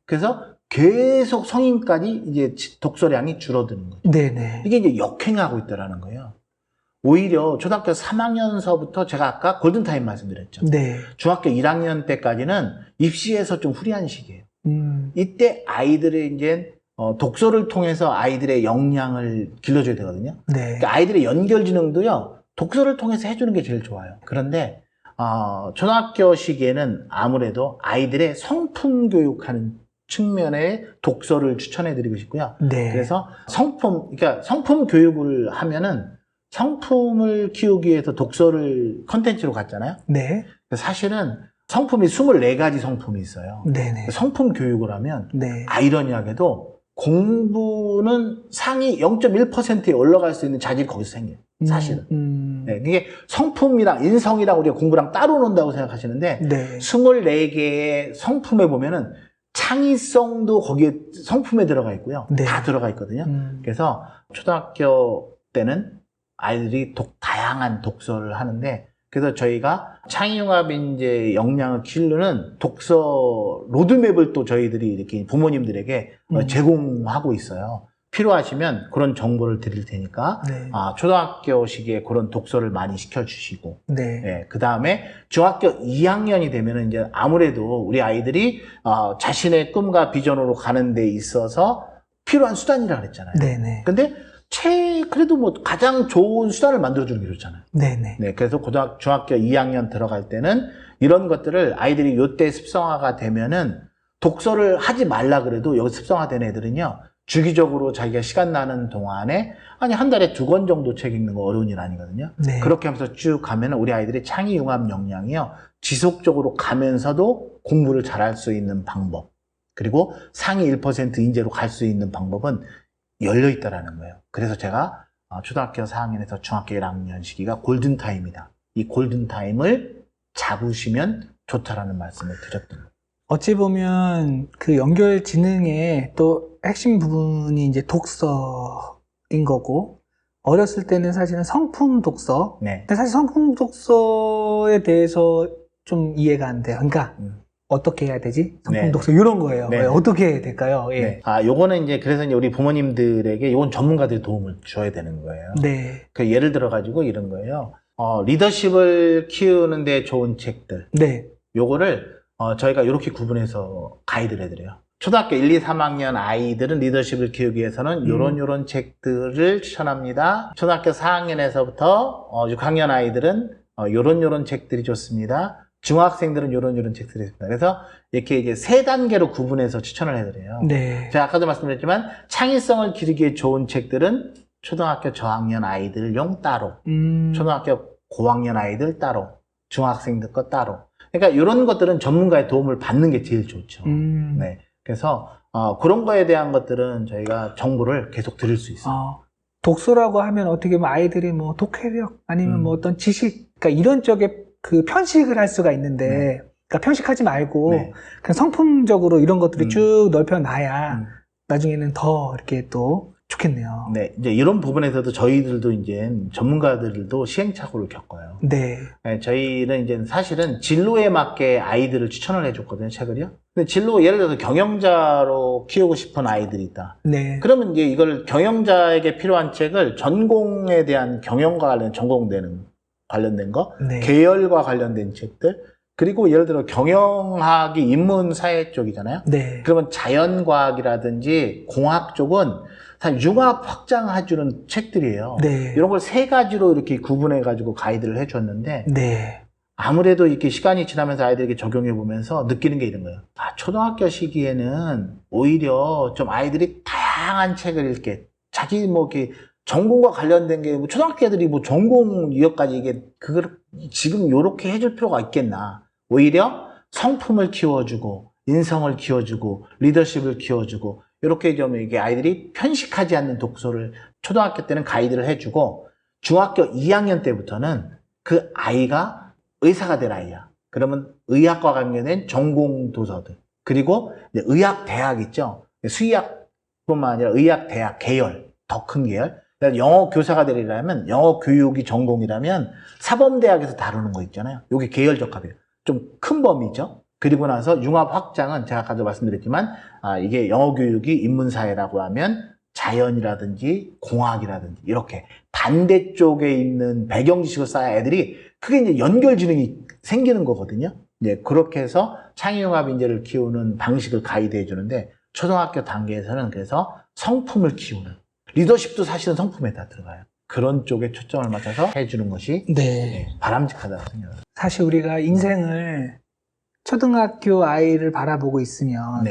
그래서 계속 성인까지 이제 독서량이 줄어드는 거죠. 네네. 이게 이제 역행하고 있다라는 거예요. 오히려 초등학교 3학년서부터 제가 아까 골든타임 말씀드렸죠. 네. 중학교 1학년 때까지는 입시에서 좀 후리한 시기예요. 이때 아이들의 이제 독서를 통해서 아이들의 역량을 길러줘야 되거든요. 네. 그러니까 아이들의 연결 지능도요, 독서를 통해서 해주는 게 제일 좋아요. 그런데 초등학교 시기에는 아무래도 아이들의 성품 교육하는 측면의 독서를 추천해드리고 싶고요. 네. 그래서 그러니까 성품 교육을 하면은 성품을 키우기 위해서 독서를 컨텐츠로 갔잖아요. 네. 사실은 성품이 24가지 성품이 있어요. 네네. 성품 교육을 하면 네. 아이러니하게도 공부는 상위 0.1%에 올라갈 수 있는 자질이 거기서 생겨요. 사실은. 네, 이게 성품이랑 인성이랑 우리가 공부랑 따로 논다고 생각하시는데 네. 24개의 성품에 보면은 창의성도 거기에 성품에 들어가 있고요. 네. 다 들어가 있거든요. 그래서 초등학교 때는 아이들이 다양한 독서를 하는데 그래서 저희가 창의융합인재 역량을 키우는 독서 로드맵을 또 저희들이 이렇게 부모님들에게 제공하고 있어요. 필요하시면 그런 정보를 드릴 테니까 네. 초등학교 시기에 그런 독서를 많이 시켜주시고 네. 네, 그 다음에 중학교 2학년이 되면 이제 아무래도 우리 아이들이 자신의 꿈과 비전으로 가는 데 있어서 필요한 수단이라 그랬잖아요. 네네. 근데 그래도 뭐 가장 좋은 수단을 만들어주는 게 좋잖아요. 네네. 네, 그래서 중학교 2학년 들어갈 때는 이런 것들을 아이들이 요때 습성화가 되면은 독서를 하지 말라 그래도 여기 습성화된 애들은요, 주기적으로 자기가 시간 나는 동안에 한 달에 2권 정도 책 읽는 거 어려운 일 아니거든요. 네. 그렇게 하면서 쭉 가면 우리 아이들의 창의융합 역량이요, 지속적으로 가면서도 공부를 잘할 수 있는 방법, 그리고 상위 1% 인재로 갈 수 있는 방법은 열려 있다라는 거예요. 그래서 제가 초등학교 4학년에서 중학교 1학년 시기가 골든타임이다. 이 골든타임을 잡으시면 좋다라는 말씀을 드렸던 거예요. 어찌 보면 그 연결 지능의 또 핵심 부분이 이제 독서인 거고, 어렸을 때는 사실은 성품 독서. 네. 근데 사실 성품 독서에 대해서 좀 이해가 안 돼요. 그러니까 어떻게 해야 되지? 성품 네. 독서 이런 거예요. 네. 어떻게 해야 될까요? 예. 네. 요거는 이제 그래서 이제 우리 부모님들에게 요건 전문가들이 도움을 줘야 되는 거예요. 네. 그 예를 들어 가지고 이런 거예요. 리더십을 키우는 데 좋은 책들. 네. 요거를 저희가 이렇게 구분해서 가이드를 해드려요. 초등학교 1, 2, 3학년 아이들은 리더십을 키우기 위해서는 요런 책들을 추천합니다. 초등학교 4학년에서부터 6학년 아이들은 요런 책들이 좋습니다. 중학생들은 요런 책들이 있습니다. 그래서 이렇게 이제 3단계로 구분해서 추천을 해드려요. 네. 제가 아까도 말씀드렸지만 창의성을 기르기에 좋은 책들은 초등학교 저학년 아이들용 따로, 초등학교 고학년 아이들 따로, 중학생들 거 따로. 그러니까 이런 것들은 전문가의 도움을 받는 게 제일 좋죠. 네. 그래서 그런 거에 대한 것들은 저희가 정보를 계속 드릴 수 있어요. 독서라고 하면 어떻게 보면 아이들이 뭐 독해력 아니면 뭐 어떤 지식, 그러니까 이런 쪽에 그 편식을 할 수가 있는데, 네. 그러니까 편식하지 말고 네. 그냥 성품적으로 이런 것들이 쭉 넓혀놔야 나중에는 더 이렇게 또 좋겠네요. 네, 이제 이런 부분에서도 저희들도 이제 전문가들도 시행착오를 겪어요. 네. 네, 저희는 이제 사실은 진로에 맞게 아이들을 추천을 해줬거든요, 책을요. 근데 진로, 예를 들어서 경영자로 키우고 싶은 아이들이 있다. 네. 그러면 이제 이걸 경영자에게 필요한 책을 전공에 대한 경영과 관련된 거, 네. 계열과 관련된 책들, 그리고 예를 들어 경영학이 인문사회 쪽이잖아요. 네. 그러면 자연과학이라든지 공학 쪽은 사실 융합 확장해주는 책들이에요. 네. 이런 걸 3가지로 이렇게 구분해가지고 가이드를 해줬는데, 네. 아무래도 이렇게 시간이 지나면서 아이들에게 적용해보면서 느끼는 게 이런 거예요. 초등학교 시기에는 오히려 좀 아이들이 다양한 책을 읽게, 자기 뭐 이렇게 전공과 관련된 게, 뭐 초등학교 애들이 뭐 전공 이것까지 그걸 지금 요렇게 해줄 필요가 있겠나. 오히려 성품을 키워주고, 인성을 키워주고, 리더십을 키워주고, 이렇게 좀 이게 아이들이 편식하지 않는 독서를 초등학교 때는 가이드를 해주고, 중학교 2학년 때부터는 그 아이가 의사가 될 아이야. 그러면 의학과 관련된 전공 도서들. 그리고 이제 의학대학 있죠. 수의학뿐만 아니라 의학대학 계열, 더 큰 계열. 영어 교사가 되려면, 영어 교육이 전공이라면 사범대학에서 다루는 거 있잖아요. 이게 계열 적합이에요. 좀 큰 범위죠. 그리고 나서 융합 확장은 제가 아까도 말씀드렸지만, 이게 영어 교육이 인문사회라고 하면 자연이라든지 공학이라든지 이렇게 반대쪽에 있는 배경 지식을 쌓아야 애들이 그게 이제 연결 지능이 생기는 거거든요. 네, 그렇게 해서 창의융합 인재를 키우는 방식을 가이드해 주는데, 초등학교 단계에서는 그래서 성품을 키우는, 리더십도 사실은 성품에 다 들어가요. 그런 쪽에 초점을 맞춰서 해주는 것이 바람직하다고 생각합니다. 사실 우리가 인생을 초등학교 아이를 바라보고 있으면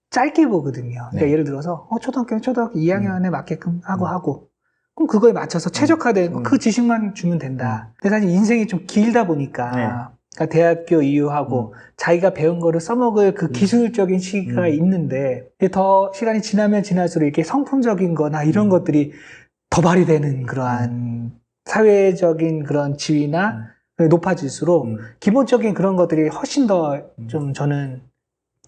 짧게 보거든요. 그러니까 예를 들어서 초등학교 2학년에 맞게끔 하고 그럼 그거에 맞춰서 최적화된 그 지식만 주면 된다. 근데 사실 인생이 좀 길다 보니까 그러니까 대학교 이후하고 자기가 배운 거를 써먹을 그 기술적인 시기가 있는데 더 시간이 지나면 지날수록 이렇게 성품적인 거나 이런 것들이 더 발휘되는 그러한 사회적인 그런 지위나 높아질수록 기본적인 그런 것들이 훨씬 더 좀 저는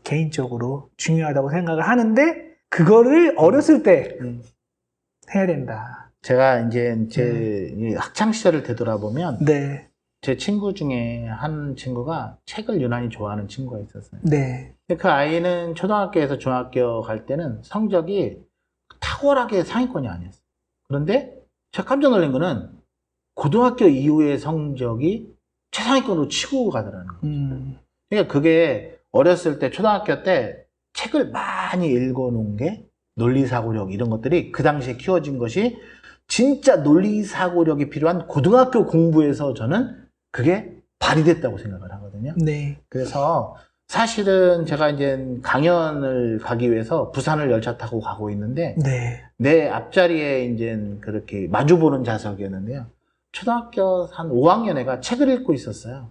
개인적으로 중요하다고 생각을 하는데 그거를 어렸을 때 해야 된다. 제가 이제 제 학창 시절을 되돌아보면 제 친구 중에 한 친구가 책을 유난히 좋아하는 친구가 있었어요. 그 아이는 초등학교에서 중학교 갈 때는 성적이 탁월하게 상위권이 아니었어요. 그런데 제가 깜짝 놀란 거는 고등학교 이후의 성적이 최상위권으로 치고 가더라는 거죠. 그러니까 그게 어렸을 때 초등학교 때 책을 많이 읽어놓은 게 논리사고력 이런 것들이 그 당시에 키워진 것이 진짜 논리사고력이 필요한 고등학교 공부에서 저는 그게 발휘됐다고 생각을 하거든요. 그래서 사실은 제가 이제 강연을 가기 위해서 부산을 열차 타고 가고 있는데 내 앞자리에 이제 그렇게 마주보는 좌석이었는데요. 초등학교 한 5학년 애가 책을 읽고 있었어요.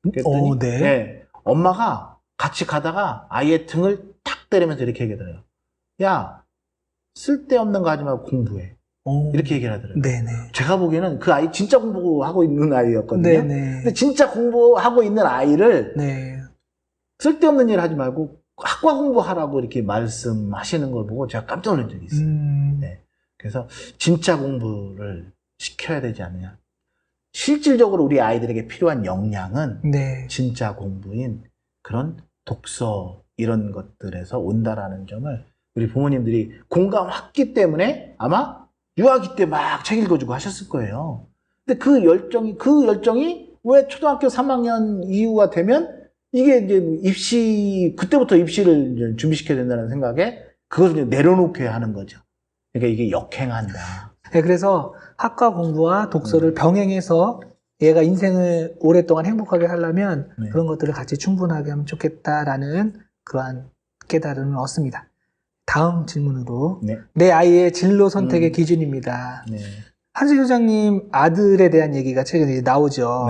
그랬더니 엄마가 같이 가다가 아이의 등을 탁 때리면서 이렇게 얘기하더래요. 야, 쓸데없는 거 하지 말고 공부해. 이렇게 얘기를 하더라고요. 제가 보기에는 그 아이 진짜 공부하고 있는 아이였거든요. 근데 진짜 공부하고 있는 아이를 쓸데없는 일 하지 말고 학과 공부하라고 이렇게 말씀하시는 걸 보고 제가 깜짝 놀란 적이 있어요. 그래서 진짜 공부를 시켜야 되지 않느냐. 실질적으로 우리 아이들에게 필요한 역량은 진짜 공부인 그런 독서 이런 것들에서 온다라는 점을 우리 부모님들이 공감했기 때문에 아마 유아기 때 막 책 읽어주고 하셨을 거예요. 근데 그 열정이 왜 초등학교 3학년 이후가 되면 이게 이제 그때부터 입시를 이제 준비시켜야 된다는 생각에 그것을 이제 내려놓게 하는 거죠. 그러니까 이게 역행한다. 그래서 학과 공부와 독서를 병행해서 얘가 인생을 오랫동안 행복하게 하려면 그런 것들을 같이 충분하게 하면 좋겠다라는 그러한 깨달음을 얻습니다. 다음 질문으로 내 아이의 진로 선택의 기준입니다. 한수희 소장님 아들에 대한 얘기가 최근에 나오죠.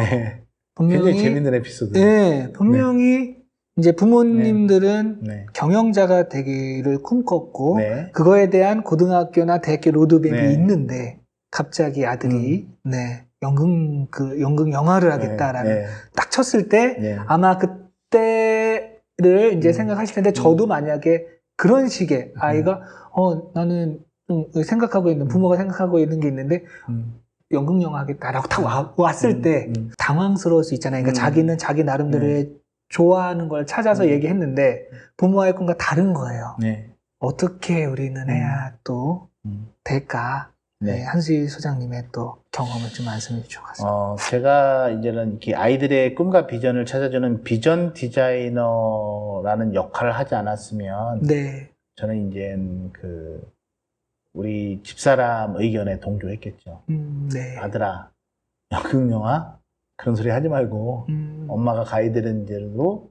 분명히 굉장히 재밌는 에피소드. 분명히 이제 부모님들은 경영자가 되기를 꿈꿨고 그거에 대한 고등학교나 대학교 로드맵이 있는데 갑자기 아들이 연극 영화를 하겠다라는 딱 쳤을 때 아마 그때를 이제 생각하실 텐데 저도 만약에 그런 식의 아이가 나는 좀 생각하고 있는 부모가 생각하고 있는 게 있는데 연극 영화 하겠다라고 딱 왔을 때 당황스러울 수 있잖아요. 그러니까 자기는 자기 나름대로의 좋아하는 걸 찾아서 얘기했는데 부모와의 꿈과 다른 거예요. 어떻게 우리는 해야 또 될까? 한수희 소장님의 또 경험을 좀 말씀해 주셔서. 제가 이제는 이렇게 아이들의 꿈과 비전을 찾아주는 비전 디자이너라는 역할을 하지 않았으면 저는 이제 우리 집사람 의견에 동조했겠죠. 아들아, 연극 영화 그런 소리 하지 말고 엄마가 가이드는 대로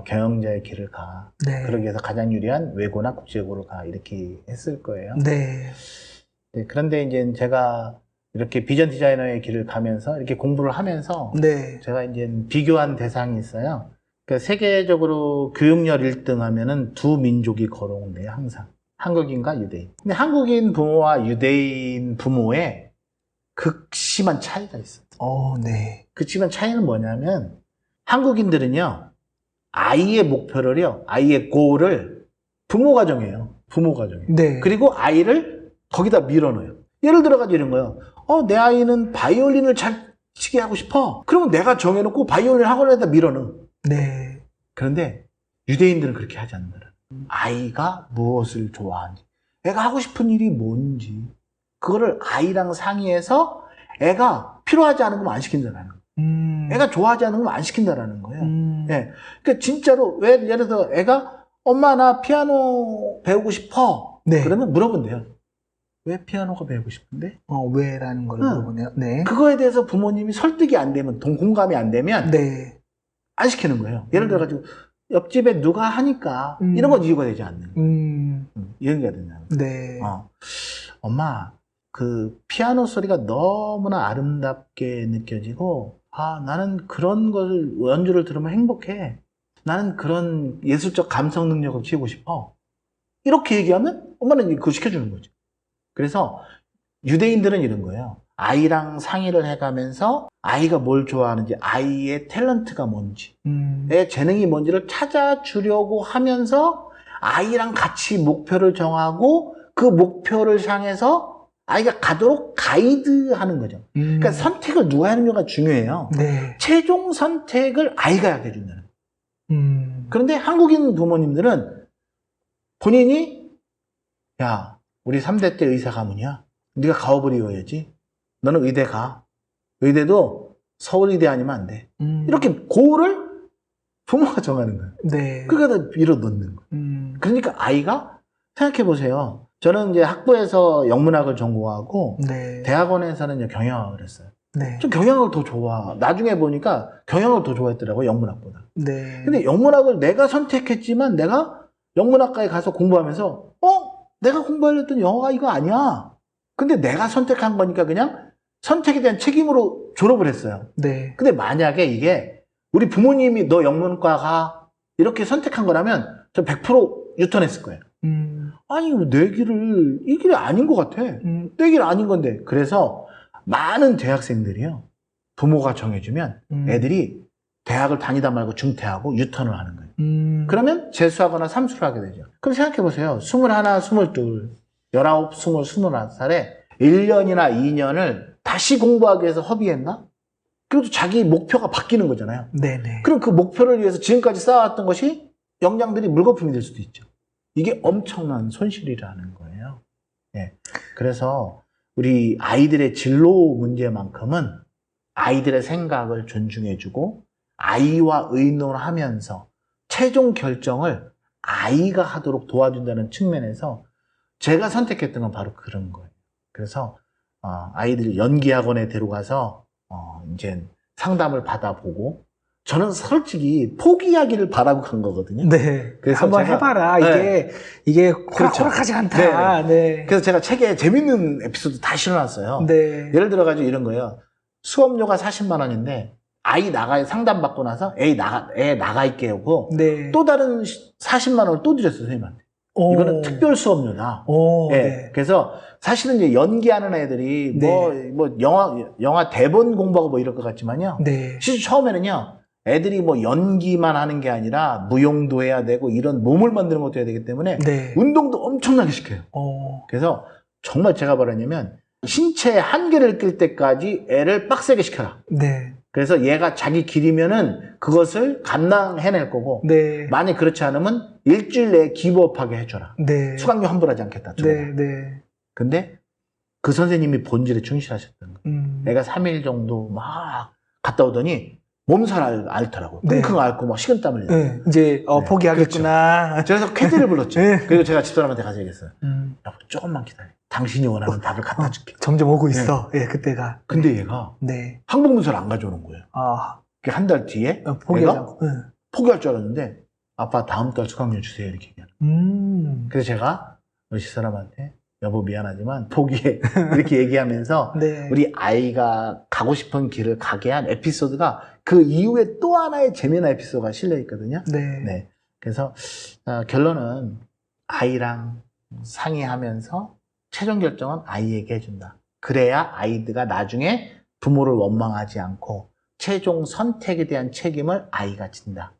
경영자의 길을 가. 그러기 위해서 가장 유리한 외고나 국제고로 가. 이렇게 했을 거예요. 그런데 이제 제가 이렇게 비전 디자이너의 길을 가면서 이렇게 공부를 하면서 제가 이제 비교한 대상이 있어요. 그러니까 세계적으로 교육열 1등 하면은 두 민족이 걸어온대요, 항상. 한국인과 유대인. 근데 한국인 부모와 유대인 부모의 극심한 차이가 있어요. 극심한 차이는 뭐냐면 한국인들은요, 아이의 목표를요, 아이의 골을 부모가 정해요. 부모가 정해요. 그리고 아이를 거기다 밀어넣어요. 예를 들어가지고 이런 거예요. 내 아이는 바이올린을 잘 치게 하고 싶어. 그러면 내가 정해놓고 바이올린 학원에다 밀어넣어. 그런데 유대인들은 그렇게 하지 않는다. 아이가 무엇을 좋아하는지, 애가 하고 싶은 일이 뭔지, 그거를 아이랑 상의해서 애가 필요하지 않은 건 안 시킨다라는 거예요. 애가 좋아하지 않은 건 안 시킨다라는 거예요. 그러니까 진짜로 예를 들어 애가 엄마 나 피아노 배우고 싶어. 그러면 물어본대요. 왜 피아노가 배우고 싶은데? 왜라는 걸 물어보네요. 네. 그거에 대해서 부모님이 설득이 안 되면, 공감이 안 되면, 네. 안 시키는 거예요. 예를 들어가지고, 옆집에 누가 하니까, 이런 건 이유가 되지 않는 거예요. 이해가 되나요? 네. 엄마, 그, 피아노 소리가 너무나 아름답게 느껴지고, 나는 그런 걸, 연주를 들으면 행복해. 나는 그런 예술적 감성 능력을 키우고 싶어. 이렇게 얘기하면, 엄마는 그거 시켜주는 거죠. 그래서, 유대인들은 이런 거예요. 아이랑 상의를 해가면서 아이가 뭘 좋아하는지, 아이의 탤런트가 뭔지, 내 재능이 뭔지를 찾아주려고 하면서 아이랑 같이 목표를 정하고 그 목표를 향해서 아이가 가도록 가이드하는 거죠. 그러니까 선택을 누가 하느냐가 중요해요. 네. 최종 선택을 아이가 하게 해준다는 거예요. 그런데 한국인 부모님들은 본인이 야, 우리 3대 때 의사 가문이야. 네가 가업을 이어야지. 너는 의대 가. 의대도 서울의대 아니면 안 돼. 이렇게 고를 부모가 정하는 거예요. 네. 그러다 밀어 넣는 거예요. 그러니까 아이가 생각해 보세요. 저는 이제 학부에서 영문학을 전공하고 네. 대학원에서는 이제 경영학을 했어요. 네. 좀 경영을 더 좋아. 나중에 보니까 경영을 더 좋아했더라고요. 영문학보다. 네. 근데 영문학을 내가 선택했지만 내가 영문학과에 가서 공부하면서 내가 공부하려 했던 영어가 이거 아니야. 근데 내가 선택한 거니까 그냥 선택에 대한 책임으로 졸업을 했어요. 네. 근데 만약에 이게 우리 부모님이 너 영문과 가 이렇게 선택한 거라면 저 100% 유턴했을 거예요. 아니 내 길을 이 길이 아닌 것 같아. 내 길 아닌 건데. 그래서 많은 대학생들이요. 부모가 정해주면 애들이 대학을 다니다 말고 중퇴하고 유턴을 하는 거예요. 그러면 재수하거나 삼수를 하게 되죠. 그럼 생각해보세요. 21, 22, 19, 20, 21살에 1년이나 2년을 다시 공부하기 위해서 허비했나? 그래도 자기 목표가 바뀌는 거잖아요. 네네. 그럼 그 목표를 위해서 지금까지 쌓아왔던 것이 역량들이 물거품이 될 수도 있죠. 이게 엄청난 손실이라는 거예요. 예. 그래서 우리 아이들의 진로 문제만큼은 아이들의 생각을 존중해주고 아이와 의논하면서 최종 결정을 아이가 하도록 도와준다는 측면에서 제가 선택했던 건 바로 그런 거예요. 그래서 아이들 연기학원에 데려가서 이제 상담을 받아보고 저는 솔직히 포기하기를 바라고 간 거거든요. 네. 그래서 한번 제가, 해봐라. 네. 이게 그렇죠. 호락호락하지 않다. 네. 그래서 제가 책에 재밌는 에피소드 다 실어놨어요. 네. 예를 들어가지고 이런 거예요. 수업료가 40만 원인데 아이 상담 받고 나서 애 나가 있게 하고 네. 또 다른 40만 원을 또 드렸어요, 선생님한테. 이거는 특별 수업료다. 네. 네. 그래서 사실은 이제 연기하는 애들이 네. 뭐 영화 대본 공부하고 뭐 이럴 것 같지만요. 네. 실제 처음에는요. 애들이 뭐 연기만 하는 게 아니라 무용도 해야 되고 이런 몸을 만드는 것도 해야 되기 때문에 네. 운동도 엄청나게 시켜요. 그래서 정말 제가 뭐라냐면 신체의 한계를 낄 때까지 애를 빡세게 시켜라. 네. 그래서 얘가 자기 길이면은 그것을 감당해낼 거고 네. 만약 그렇지 않으면 일주일 내에 기부업하게 해줘라. 네. 수강료 환불하지 않겠다. 네. 네. 근데 그 선생님이 본질에 충실하셨던 거예요. 애가 3일 정도 막 갔다 오더니 몸살 앓더라고요. 네. 끙끙 앓고 막 식은땀을 내요. 네. 이제 포기하겠구나. 그렇죠. 그래서 캐디를 불렀죠. 네. 그리고 제가 집사람한테 가서 얘기했어요. 여보 조금만 기다려. 당신이 원하는 답을 갖다 줄게. 점점 오고 있어. 예, 그때가. 근데 얘가 네. 항복 문서를 안 가져오는 거예요. 한 달 뒤에 포기하지 얘가 않고. 포기할 줄 알았는데 아빠 다음 달 수강료 주세요 이렇게 얘기하는. 그래서 제가 우리 집사람한테 여보 미안하지만 포기해 이렇게 얘기하면서 네. 우리 아이가 가고 싶은 길을 가게 한 에피소드가 그 이후에 또 하나의 재미난 에피소드가 실려 있거든요. 네. 네. 그래서 결론은 아이랑 상의하면서 최종 결정은 아이에게 해준다. 그래야 아이들가 나중에 부모를 원망하지 않고 최종 선택에 대한 책임을 아이가 진다.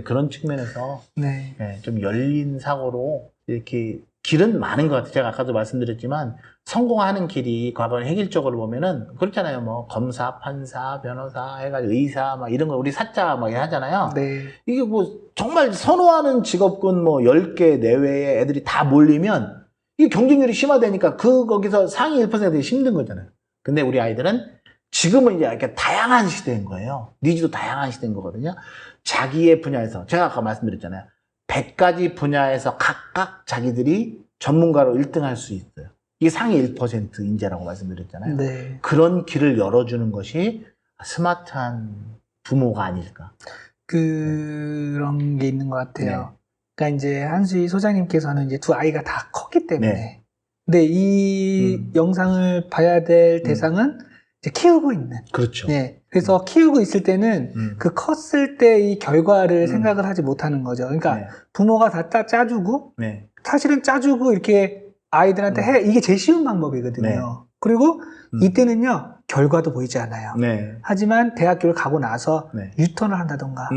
그런 측면에서 네. 좀 열린 사고로 이렇게 길은 많은 것 같아요. 제가 아까도 말씀드렸지만 성공하는 길이 과거에 획일적으로 보면은 그렇잖아요. 뭐 검사, 판사, 변호사, 해가지고 의사 막 이런 거 우리 사자 막 하잖아요. 네. 이게 뭐 정말 선호하는 직업군 뭐 10개 내외에 애들이 다 몰리면 이게 경쟁률이 심화되니까 거기서 상위 1% 되기 힘든 거잖아요. 근데 우리 아이들은 지금은 이제 이렇게 다양한 시대인 거예요. 니즈도 다양한 시대인 거거든요. 자기의 분야에서 제가 아까 말씀드렸잖아요. 100가지 분야에서 각각 자기들이 전문가로 1등 할 수 있어요. 이게 상위 1% 인재라고 말씀드렸잖아요. 네. 그런 길을 열어주는 것이 스마트한 부모가 아닐까. 그런 게 있는 것 같아요. 네. 그러니까 이제 한수희 소장님께서는 이제 두 아이가 다 컸기 때문에. 네. 근데 이 영상을 봐야 될 대상은 이제 키우고 있는. 그렇죠. 네. 그래서 키우고 있을 때는 그 컸을 때 이 결과를 생각을 하지 못하는 거죠. 그러니까 네. 부모가 다 짜주고, 네. 사실은 짜주고 이렇게 아이들한테 해. 이게 제일 쉬운 방법이거든요. 네. 그리고 이때는요, 결과도 보이지 않아요. 네. 하지만 대학교를 가고 나서 네. 유턴을 한다던가,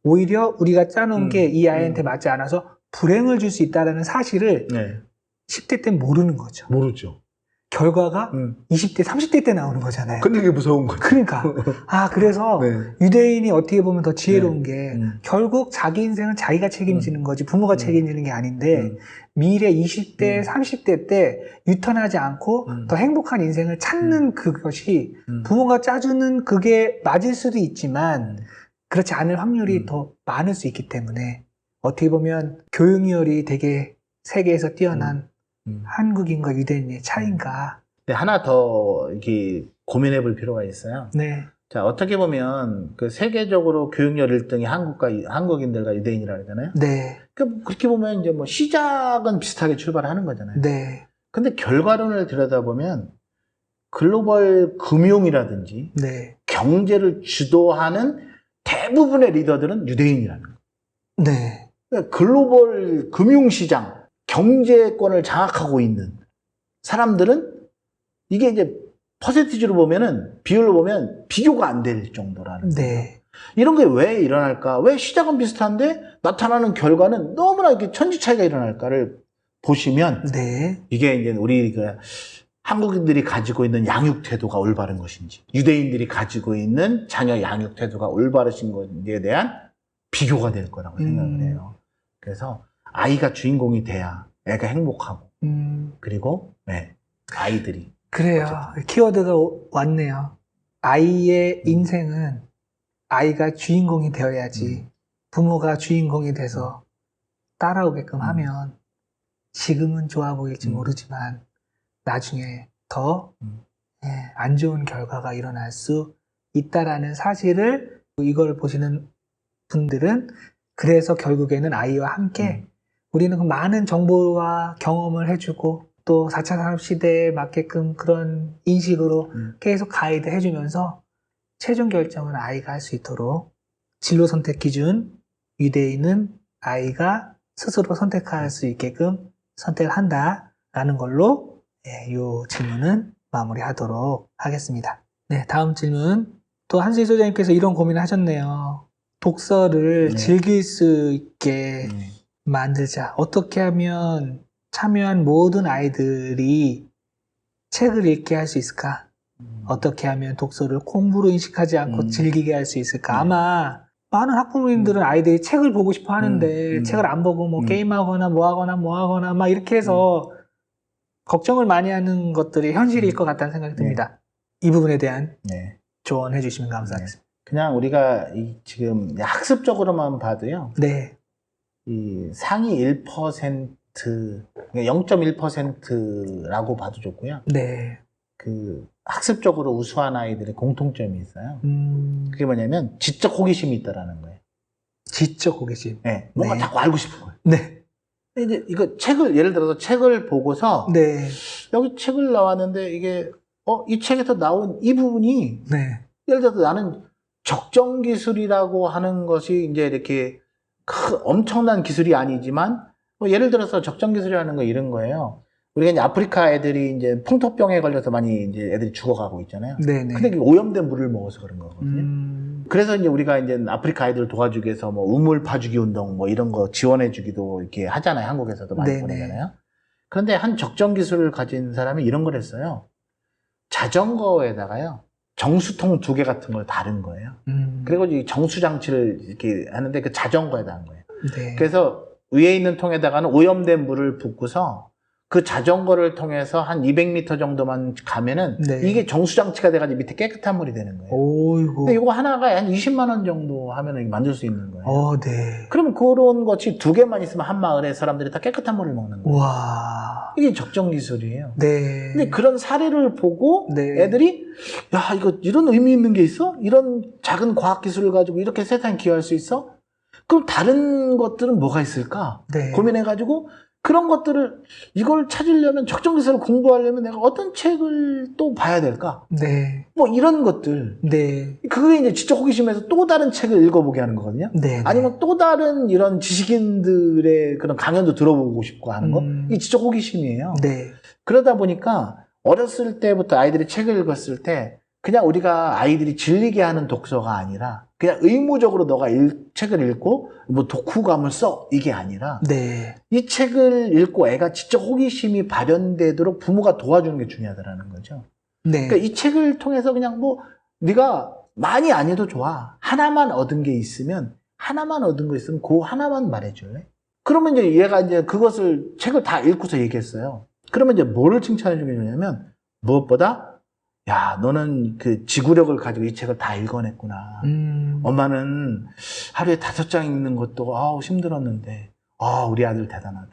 오히려 우리가 짜놓은 게 이 아이한테 맞지 않아서 불행을 줄 수 있다는 사실을 네. 10대 때 모르는 거죠. 모르죠. 결과가 20대, 30대 때 나오는 거잖아요. 근데 이게 무서운 거죠. 그러니까. 그래서 네. 유대인이 어떻게 보면 더 지혜로운 네. 게 결국 자기 인생은 자기가 책임지는 거지 부모가 책임지는 게 아닌데 미래 20대, 30대 때 유턴하지 않고 더 행복한 인생을 찾는 그것이 부모가 짜주는 그게 맞을 수도 있지만 그렇지 않을 확률이 더 많을 수 있기 때문에 어떻게 보면 교육열이 되게 세계에서 뛰어난 한국인과 유대인의 차이인가. 네, 하나 더 이렇게 고민해 볼 필요가 있어요. 네. 자, 어떻게 보면 그 세계적으로 교육열 1등이 한국인들과 유대인이라고 하잖아요. 네. 그렇게 보면 이제 뭐 시작은 비슷하게 출발하는 거잖아요. 네. 근데 결과론을 들여다보면 글로벌 금융이라든지 네. 경제를 주도하는 대부분의 리더들은 유대인이라는 거예요. 네. 그러니까 글로벌 금융시장, 경제권을 장악하고 있는 사람들은 이게 이제 퍼센티지로 보면은 비율로 보면 비교가 안 될 정도라는 거예요. 네. 이런 게 왜 일어날까? 왜 시작은 비슷한데 나타나는 결과는 너무나 이렇게 천지 차이가 일어날까를 보시면 네. 이게 이제 우리 그 한국인들이 가지고 있는 양육 태도가 올바른 것인지, 유대인들이 가지고 있는 자녀 양육 태도가 올바르신 것에 대한 비교가 될 거라고 생각을 해요. 그래서 아이가 주인공이 돼야 애가 행복하고, 그리고 네, 아이들이. 그래요. 어쨌든. 키워드가 왔네요. 아이의 인생은 아이가 주인공이 되어야지 부모가 주인공이 돼서 따라오게끔 하면 지금은 좋아 보일지 모르지만 나중에 더 안 좋은 결과가 일어날 수 있다라는 사실을 이걸 보시는 분들은 그래서 결국에는 아이와 함께 우리는 그 많은 정보와 경험을 해주고 또 4차 산업시대에 맞게끔 그런 인식으로 계속 가이드 해주면서 최종 결정은 아이가 할 수 있도록 진로 선택 기준 유대인은 아이가 스스로 선택할 수 있게끔 선택을 한다라는 걸로 이 질문은 마무리하도록 하겠습니다. 네, 다음 질문. 또 한수희 소장님께서 이런 고민을 하셨네요. 독서를 즐길 수 있게 만들자. 어떻게 하면 참여한 모든 아이들이 책을 읽게 할 수 있을까? 어떻게 하면 독서를 공부로 인식하지 않고 즐기게 할 수 있을까? 아마 많은 학부모님들은 아이들이 책을 보고 싶어 하는데 책을 안 보고 뭐 게임하거나 뭐 하거나 막 이렇게 해서 걱정을 많이 하는 것들이 현실일 것 같다는 생각이 듭니다. 이 부분에 대한 조언해 주시면 감사하겠습니다. 그냥 우리가 지금 학습적으로만 봐도요. 네. 이 상위 1%, 0.1%라고 봐도 좋고요. 네. 그 학습적으로 우수한 아이들의 공통점이 있어요. 그게 뭐냐면 지적 호기심이 있다라는 거예요. 지적 호기심. 네. 뭔가 자꾸 알고 싶은 거예요. 네. 이제 이거 책을 예를 들어서 책을 보고서 네. 여기 책을 나왔는데 이게 이 책에서 나온 이 부분이 네. 예를 들어서 나는 적정 기술이라고 하는 것이 이제 이렇게 엄청난 기술이 아니지만 뭐 예를 들어서 적정 기술이라는 거 이런 거예요. 우리가 이제 아프리카 애들이 이제 풍토병에 걸려서 많이 이제 애들이 죽어가고 있잖아요. 네네. 근데 오염된 물을 먹어서 그런 거거든요. 그래서 이제 우리가 이제 아프리카 아이들을 도와주기 위해서 뭐 우물 파주기 운동 뭐 이런 거 지원해주기도 이렇게 하잖아요. 한국에서도 많이 네네. 보내잖아요. 그런데 한 적정 기술을 가진 사람이 이런 걸 했어요. 자전거에다가요. 정수통 2개 같은 걸 다른 거예요. 그리고 이 정수 장치를 이렇게 하는데 그 자전거에다 한 거예요. 네. 그래서 위에 있는 통에다가는 오염된 물을 붓고서 그 자전거를 통해서 한 200m 정도만 가면은 네. 이게 정수장치가 돼가지고 밑에 깨끗한 물이 되는 거예요. 오이고. 근데 이거 하나가 한 20만 원 정도 하면은 만들 수 있는 거예요. 네. 그러면 그런 것이 2개만 있으면 한 마을에 사람들이 다 깨끗한 물을 먹는 거예요. 와. 이게 적정 기술이에요. 네. 근데 그런 사례를 보고 네. 애들이 야 이거 이런 의미 있는 게 있어? 이런 작은 과학 기술을 가지고 이렇게 세상에 기여할 수 있어? 그럼 다른 것들은 뭐가 있을까? 네. 고민해가지고 그런 것들을 이걸 찾으려면 적정 기술을 공부하려면 내가 어떤 책을 또 봐야 될까? 네. 뭐 이런 것들. 네. 그게 이제 지적 호기심에서 또 다른 책을 읽어보게 하는 거거든요. 네. 아니면 또 다른 이런 지식인들의 그런 강연도 들어보고 싶고 하는 거. 이 지적 호기심이에요. 네. 그러다 보니까 어렸을 때부터 아이들이 책을 읽었을 때 그냥 우리가 아이들이 질리게 하는 독서가 아니라 그냥 의무적으로 너가 책을 읽고 뭐 독후감을 써 이게 아니라 네. 이 책을 읽고 애가 지적 호기심이 발현되도록 부모가 도와주는 게 중요하다라는 거죠. 네. 그러니까 이 책을 통해서 그냥 뭐 네가 많이 안 해도 좋아. 하나만 얻은 게 있으면 하나만 얻은 거 있으면 그 하나만 말해줄래? 그러면 이제 얘가 이제 그것을 책을 다 읽고서 얘기했어요. 그러면 이제 뭐를 칭찬해 주냐면 무엇보다 야, 너는 그 지구력을 가지고 이 책을 다 읽어냈구나. 엄마는 하루에 5장 읽는 것도 아우 힘들었는데, 아, 우리 아들 대단하다.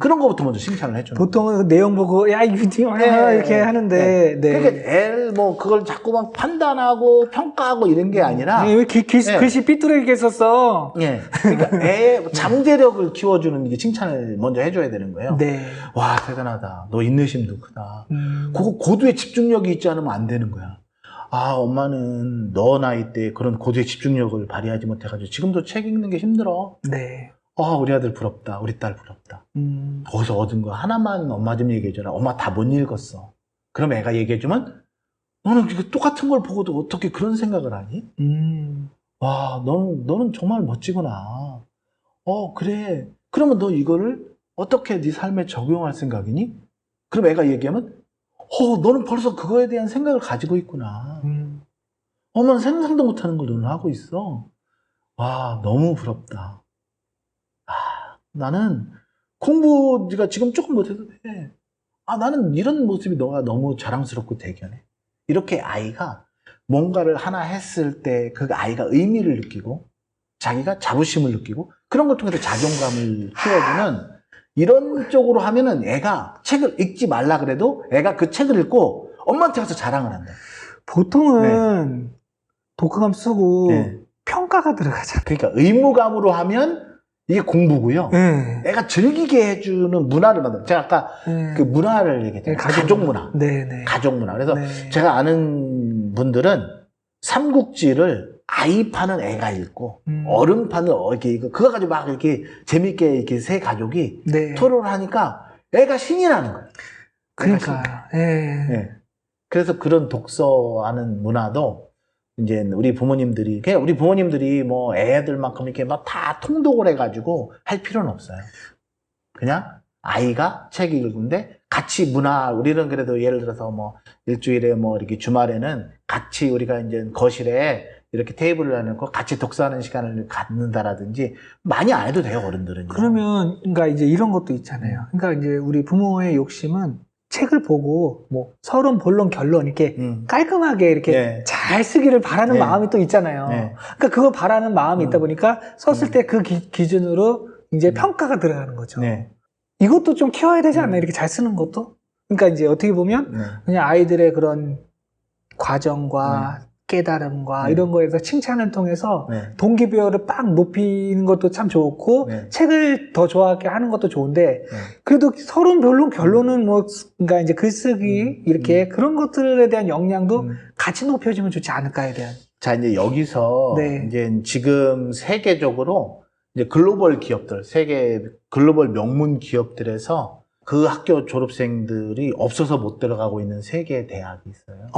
그런 거부터 먼저 칭찬을 해줘요. 보통은 그 내용 보고 야 이거 네, 이렇게 하는데, 네. 그러니까 뭐 그걸 자꾸만 판단하고 평가하고 이런 게 아니라, 왜 글씨 삐뚤게 썼어? 예, 그러니까 애의 잠재력을 키워주는 이게 칭찬을 먼저 해줘야 되는 거예요. 네. 와 대단하다. 너 인내심도 크다. 그거 고도의 집중력이 있지 않으면 안 되는 거야. 아, 엄마는 너 나이 때 그런 고도의 집중력을 발휘하지 못해가지고 지금도 책 읽는 게 힘들어. 네. 아, 우리 아들 부럽다. 우리 딸 부럽다. 거기서 얻은 거 하나만 엄마 좀 얘기해줘라. 엄마 다 못 읽었어. 그럼 애가 얘기해주면 너는 이거 똑같은 걸 보고도 어떻게 그런 생각을 하니? 와, 너는 정말 멋지구나. 그래. 그러면 너 이거를 어떻게 네 삶에 적용할 생각이니? 그럼 애가 얘기하면 너는 벌써 그거에 대한 생각을 가지고 있구나. 엄마는 상상도 못하는 걸 너는 하고 있어. 와, 너무 부럽다. 나는 공부 네가 지금 조금 못해도 돼. 나는 이런 모습이 너가 너무 자랑스럽고 대견해. 이렇게 아이가 뭔가를 하나 했을 때 그 아이가 의미를 느끼고 자기가 자부심을 느끼고 그런 걸 통해서 자존감을 키워주는 이런 쪽으로 하면은 애가 책을 읽지 말라 그래도 애가 그 책을 읽고 엄마한테 가서 자랑을 한다. 보통은 독후감 쓰고 평가가 들어가잖아. 그러니까 의무감으로 하면 이게 공부고요. 애가 즐기게 해주는 문화를 만들어. 제가 아까 그 문화를 얘기했잖아요. 가족 문화. 가족 문화. 그래서 제가 아는 분들은 삼국지를 아이 파는 애가 읽고 어른 파는 이렇게 그거 가지고 막 이렇게 재밌게 이렇게 세 가족이 토론을 하니까 애가 신이 나는 거예요. 그러니까. 그래서 그런 독서하는 문화도 이제 우리 부모님들이 뭐 애들만큼 이렇게 막 다 통독을 해가지고 할 필요는 없어요. 그냥 아이가 책 읽는데 같이 우리는 그래도 예를 들어서 뭐 일주일에 뭐 이렇게 주말에는 같이 우리가 이제 거실에 이렇게 테이블을 해놓고 같이 독서하는 시간을 갖는다라든지 많이 안 해도 돼요, 어른들은. 그러면 그러니까 이제 이런 것도 있잖아요. 그러니까 이제 우리 부모의 욕심은 책을 보고 뭐 서론, 본론, 결론 이렇게 깔끔하게 이렇게 잘 쓰기를 바라는 마음이 또 있잖아요. 그러니까 그걸 바라는 마음이 있다 보니까 썼을 때 그 기준으로 이제 평가가 들어가는 거죠. 이것도 좀 키워야 되지 않나요? 이렇게 잘 쓰는 것도? 그러니까 이제 어떻게 보면 그냥 아이들의 그런 과정과 깨달음과 이런 거에서 칭찬을 통해서 동기부여를 빡 높이는 것도 참 좋고 책을 더 좋아하게 하는 것도 좋은데 그래도 서론, 본론, 결론은 뭐 그러니까 이제 글쓰기 이렇게 그런 것들에 대한 역량도 같이 높여주면 좋지 않을까에 대한. 자, 이제 여기서 이제 지금 세계적으로 이제 글로벌 기업들, 세계 글로벌 명문 기업들에서 그 학교 졸업생들이 없어서 못 들어가고 있는 세 개의 대학이 있어요.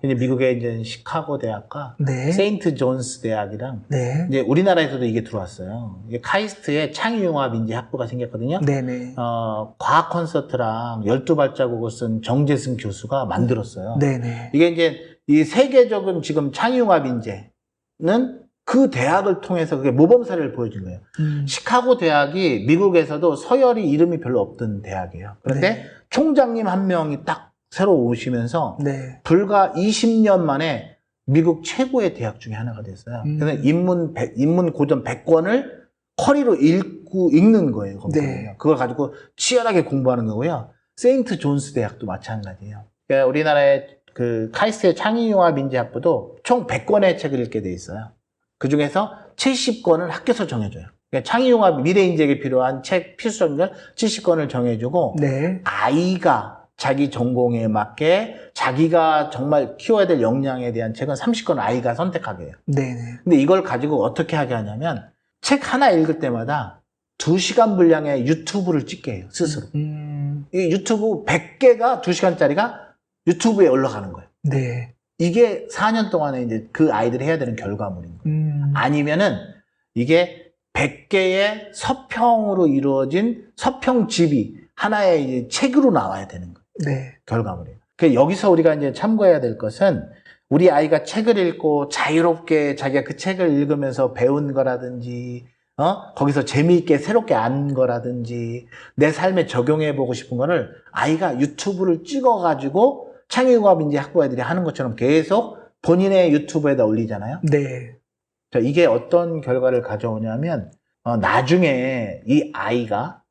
이제 미국의 이제 시카고 대학과 세인트 존스 대학이랑 이제 우리나라에서도 이게 들어왔어요. 이게 카이스트에 창의융합인재학부가 생겼거든요. 과학 콘서트랑 12발자국을 쓴 정재승 교수가 만들었어요. 이게 이제 이 세계적인 지금 창의융합인재는 그 대학을 통해서 그게 모범 사례를 보여준 거예요. 시카고 대학이 미국에서도 서열이 이름이 별로 없던 대학이에요. 그런데 네. 총장님 한 명이 딱 새로 오시면서 네. 불과 20년 만에 미국 최고의 대학 중에 하나가 됐어요. 그래서 인문 고전 100권을 커리로 읽는 거예요. 네. 그걸 가지고 치열하게 공부하는 거고요. 세인트 존스 대학도 마찬가지예요. 그러니까 우리나라의 그 카이스트의 창의융합인재학부도 총 100권의 책을 읽게 돼 있어요. 그 중에서 70권을 학교에서 정해줘요. 그러니까 창의융합 미래인재에게 필요한 책 필수적인 70권을 정해주고 네. 아이가 자기 전공에 맞게 자기가 정말 키워야 될 역량에 대한 책은 30권을 아이가 선택하게 해요. 네네. 근데 이걸 가지고 어떻게 하게 하냐면 책 하나 읽을 때마다 2시간 분량의 유튜브를 찍게 해요. 스스로. 이 유튜브 100개가 2시간짜리가 유튜브에 올라가는 거예요. 네. 이게 4년 동안에 이제 그 아이들이 해야 되는 결과물인 거예요. 아니면은 이게 100개의 서평으로 이루어진 서평집이 하나의 이제 책으로 나와야 되는 거예요. 네. 결과물이에요. 그러니까 여기서 우리가 이제 참고해야 될 것은 우리 아이가 책을 읽고 자유롭게 자기가 그 책을 읽으면서 배운 거라든지, 거기서 재미있게 새롭게 안 거라든지, 내 삶에 적용해보고 싶은 거를 아이가 유튜브를 찍어가지고 창의융합인재 학부 애들이 하는 것처럼 계속 본인의 유튜브에다 올리잖아요. 네. 자, 이게 어떤 결과를 가져오냐면, 나중에 이 아이가,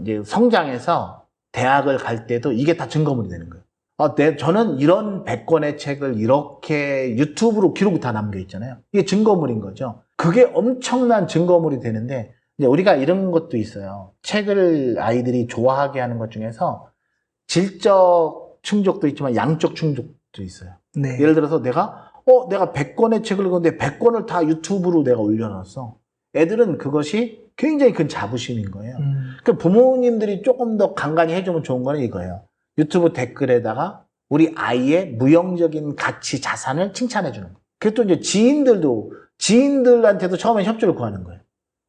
이제 성장해서 대학을 갈 때도 이게 다 증거물이 되는 거예요. 저는 이런 100권의 책을 이렇게 유튜브로 기록이 다 남겨 있잖아요. 이게 증거물인 거죠. 그게 엄청난 증거물이 되는데, 이제 우리가 이런 것도 있어요. 책을 아이들이 좋아하게 하는 것 중에서 질적 충족도 있지만 양적 충족도 있어요. 네. 예를 들어서 내가 100권의 책을 읽었는데 100권을 다 유튜브로 내가 올려놨어. 애들은 그것이 굉장히 큰 자부심인 거예요. 그러니까 부모님들이 조금 더 간간히 해주면 좋은 거는 이거예요. 유튜브 댓글에다가 우리 아이의 무형적인 가치, 자산을 칭찬해 주는 거예요. 그리고 또 이제 지인들한테도 처음에 협조를 구하는 거예요.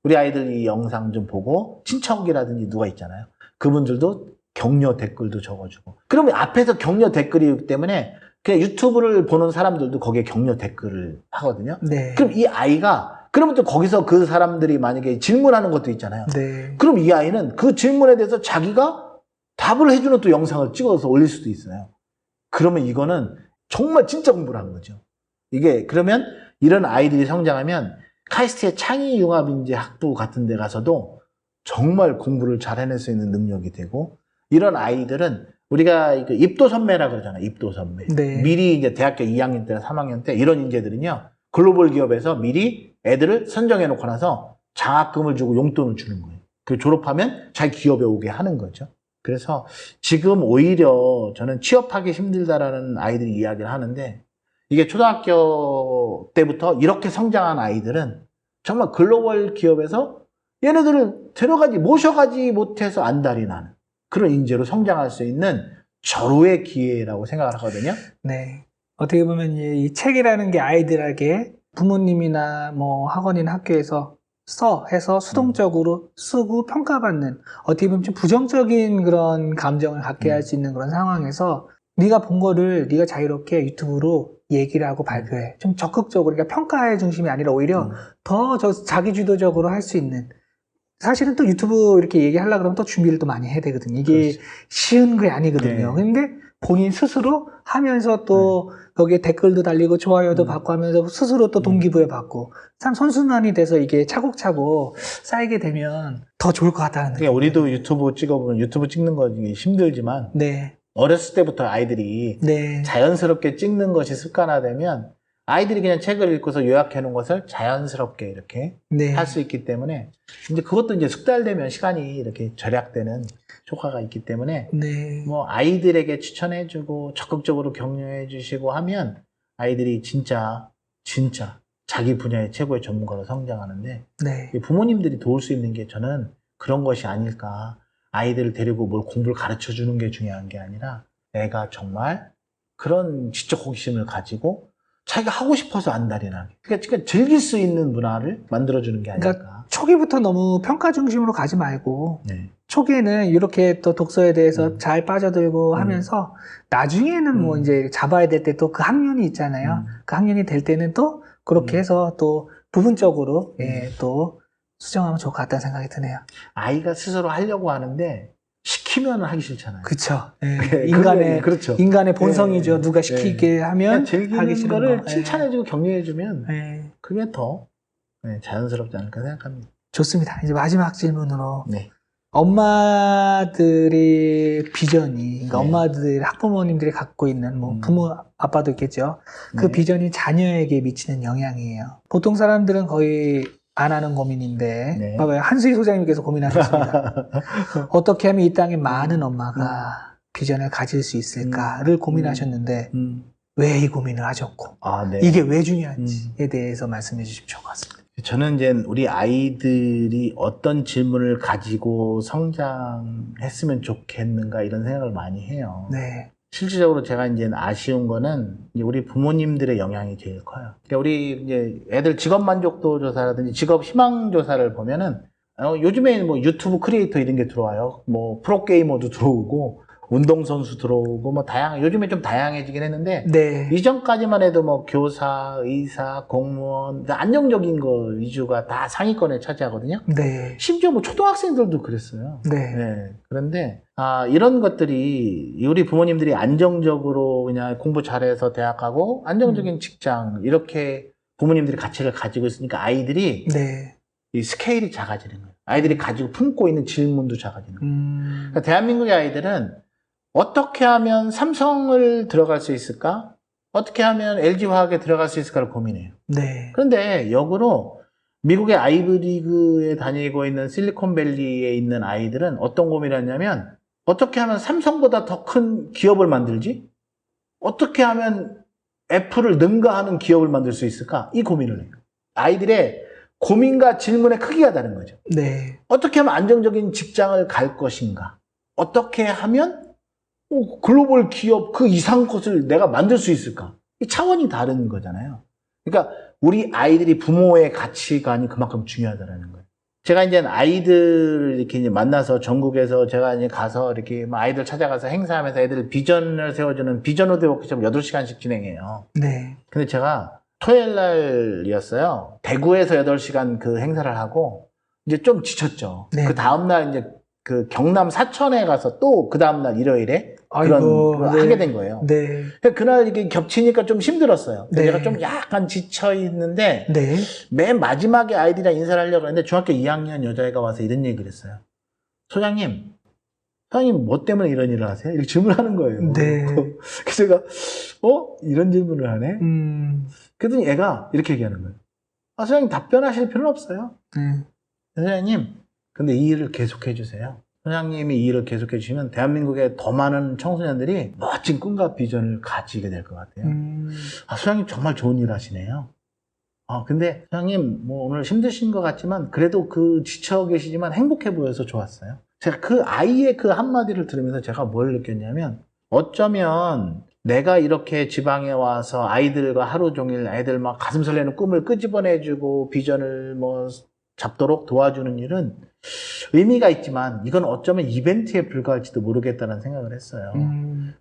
우리 아이들 이 영상 좀 보고 친척이라든지 누가 있잖아요. 그분들도 격려 댓글도 적어주고. 그러면 앞에서 격려 댓글이기 때문에 그냥 유튜브를 보는 사람들도 거기에 격려 댓글을 하거든요. 네. 그럼 이 아이가, 그러면 또 거기서 그 사람들이 만약에 질문하는 것도 있잖아요. 네. 그럼 이 아이는 그 질문에 대해서 자기가 답을 해주는 또 영상을 찍어서 올릴 수도 있어요. 그러면 이거는 정말 진짜 공부를 한 거죠. 이게, 그러면 이런 아이들이 성장하면 카이스트의 창의융합인재 학부 같은 데 가서도 정말 공부를 잘 해낼 수 있는 능력이 되고, 이런 아이들은 우리가 입도 선매라 그러잖아요. 입도 선매. 네. 미리 이제 대학교 2학년 때나 3학년 때 이런 인재들은요, 글로벌 기업에서 미리 애들을 선정해 놓고 나서 장학금을 주고 용돈을 주는 거예요. 그 졸업하면 자기 기업에 오게 하는 거죠. 그래서 지금 오히려 저는 취업하기 힘들다라는 아이들이 이야기를 하는데, 이게 초등학교 때부터 이렇게 성장한 아이들은 정말 글로벌 기업에서 얘네들을 모셔가지 못해서 안달이 나는 그런 인재로 성장할 수 있는 절호의 기회라고 생각을 하거든요. 네. 어떻게 보면 이 책이라는 게 아이들에게 부모님이나 뭐 학원이나 학교에서 해서 수동적으로 쓰고 평가받는, 어떻게 보면 좀 부정적인 그런 감정을 갖게 할 수 있는 그런 상황에서 네가 본 거를 네가 자유롭게 유튜브로 얘기를 하고 발표해. 좀 적극적으로, 그러니까 평가의 중심이 아니라 오히려 더 자기주도적으로 할 수 있는. 사실은 또 유튜브 이렇게 얘기하려고 그러면 또 준비를 또 많이 해야 되거든요. 이게 그렇지. 쉬운 게 아니거든요. 네. 근데 본인 스스로 하면서 또 거기에 댓글도 달리고 좋아요도 받고 하면서 스스로 또 동기부여 받고, 참 선순환이 돼서 이게 차곡차곡 쌓이게 되면 더 좋을 것 같다는 그러니까 우리도 유튜브 찍어보면 유튜브 찍는 거 힘들지만, 네. 어렸을 때부터 아이들이 네. 자연스럽게 찍는 것이 습관화되면 아이들이 그냥 책을 읽고서 요약해 놓은 것을 자연스럽게 이렇게 네. 할 수 있기 때문에, 이제 그것도 이제 숙달되면 시간이 이렇게 절약되는 효과가 있기 때문에, 네. 뭐 아이들에게 추천해 주고 적극적으로 격려해 주시고 하면 아이들이 진짜 자기 분야의 최고의 전문가로 성장하는데, 네. 부모님들이 도울 수 있는 게 저는 그런 것이 아닐까. 아이들을 데리고 뭘 공부를 가르쳐 주는 게 중요한 게 아니라 애가 정말 그런 지적 호기심을 가지고 자기가 하고 싶어서 안달이 나게, 그러니까 즐길 수 있는 문화를 만들어주는 게 아닐까. 그러니까 초기부터 너무 평가 중심으로 가지 말고, 네. 초기에는 이렇게 또 독서에 대해서 잘 빠져들고 하면서 나중에는 뭐 이제 잡아야 될 때 또 그 학년이 있잖아요. 그 학년이 될 때는 또 그렇게 해서 또 부분적으로 또 수정하면 좋을 것 같다는 생각이 드네요. 아이가 스스로 하려고 하는데 시키면 하기 싫잖아요. 그쵸. 그렇죠. 인간의 본성이죠. 누가 시키게 하면 하기 싫은 거를 거. 칭찬해주고 격려해주면 그게 더 자연스럽지 않을까 생각합니다. 좋습니다. 이제 마지막 질문으로. 엄마들의 비전이, 그러니까 엄마들, 학부모님들이 갖고 있는, 부모, 아빠도 있겠죠. 그 비전이 자녀에게 미치는 영향이에요. 보통 사람들은 거의 안 하는 고민인데, 봐봐요. 한수희 소장님께서 고민하셨습니다. 어떻게 하면 이 땅에 많은 엄마가 비전을 가질 수 있을까를 고민하셨는데, 왜 이 고민을 하셨고, 이게 왜 중요한지에 대해서 말씀해 주시면 좋을 것 같습니다. 저는 이제 우리 아이들이 어떤 질문을 가지고 성장했으면 좋겠는가 이런 생각을 많이 해요. 실질적으로 제가 이제 아쉬운 거는 우리 부모님들의 영향이 제일 커요. 그러니까 우리 이제 애들 직업 만족도 조사라든지 직업 희망 조사를 보면은 요즘에 뭐 유튜브 크리에이터 이런 게 들어와요. 뭐 프로게이머도 들어오고 운동선수 들어오고 뭐 요즘에 좀 다양해지긴 했는데 이전까지만 해도 뭐 교사, 의사, 공무원 안정적인 거 위주가 다 상위권에 차지하거든요. 심지어 뭐 초등학생들도 그랬어요. 그런데 이런 것들이 우리 부모님들이 안정적으로 그냥 공부 잘해서 대학 가고 안정적인 직장 이렇게 부모님들이 가치를 가지고 있으니까 아이들이 이 스케일이 작아지는 거예요. 아이들이 가지고 품고 있는 질문도 작아지는 거예요. 그러니까 대한민국의 아이들은 어떻게 하면 삼성을 들어갈 수 있을까? 어떻게 하면 LG화학에 들어갈 수 있을까를 고민해요. 그런데 역으로 미국의 아이브리그에 다니고 있는 실리콘밸리에 있는 아이들은 어떤 고민을 하냐면 어떻게 하면 삼성보다 더 큰 기업을 만들지? 어떻게 하면 애플을 능가하는 기업을 만들 수 있을까? 이 고민을 해요. 아이들의 고민과 질문의 크기가 다른 거죠. 어떻게 하면 안정적인 직장을 갈 것인가? 어떻게 하면 글로벌 기업 그 이상 것을 내가 만들 수 있을까? 이 차원이 다른 거잖아요. 그러니까 우리 아이들이 부모의 가치관이 그만큼 중요하다는 거예요. 제가 이제 아이들 이렇게 이제 만나서 전국에서 제가 이제 가서 이렇게 아이들 찾아가서 행사하면서 애들 비전을 세워주는 비전 우대 워크숍 8시간씩 진행해요. 근데 제가 토요일 날이었어요. 대구에서 8시간 그 행사를 하고 이제 좀 지쳤죠. 그 다음날 이제 그 경남 사천에 가서 또 그 다음날 일요일에 하게 된 거예요. 그날 이게 겹치니까 좀 힘들었어요. 제가 좀 약간 지쳐 있는데 맨 마지막에 아이들이랑 인사를 하려고 했는데 중학교 2학년 여자애가 와서 이런 얘기를 했어요. 소장님 뭐 때문에 이런 일을 하세요? 이렇게 질문하는 거예요. 그래서 제가 이런 질문을 하네? 그랬더니 애가 이렇게 얘기하는 거예요. 소장님 답변하실 필요는 없어요. 소장님 근데 이 일을 계속해 주세요. 소장님이 이 일을 계속해 주시면 대한민국의 더 많은 청소년들이 멋진 꿈과 비전을 가지게 될 것 같아요. 소장님 정말 좋은 일 하시네요. 근데 소장님 뭐 오늘 힘드신 것 같지만 그래도 지쳐 계시지만 행복해 보여서 좋았어요. 제가 그 아이의 그 한마디를 들으면서 제가 뭘 느꼈냐면 어쩌면 내가 이렇게 지방에 와서 아이들과 하루 종일 애들 막 가슴 설레는 꿈을 끄집어내주고 비전을 뭐 잡도록 도와주는 일은 의미가 있지만 이건 어쩌면 이벤트에 불과할지도 모르겠다는 생각을 했어요.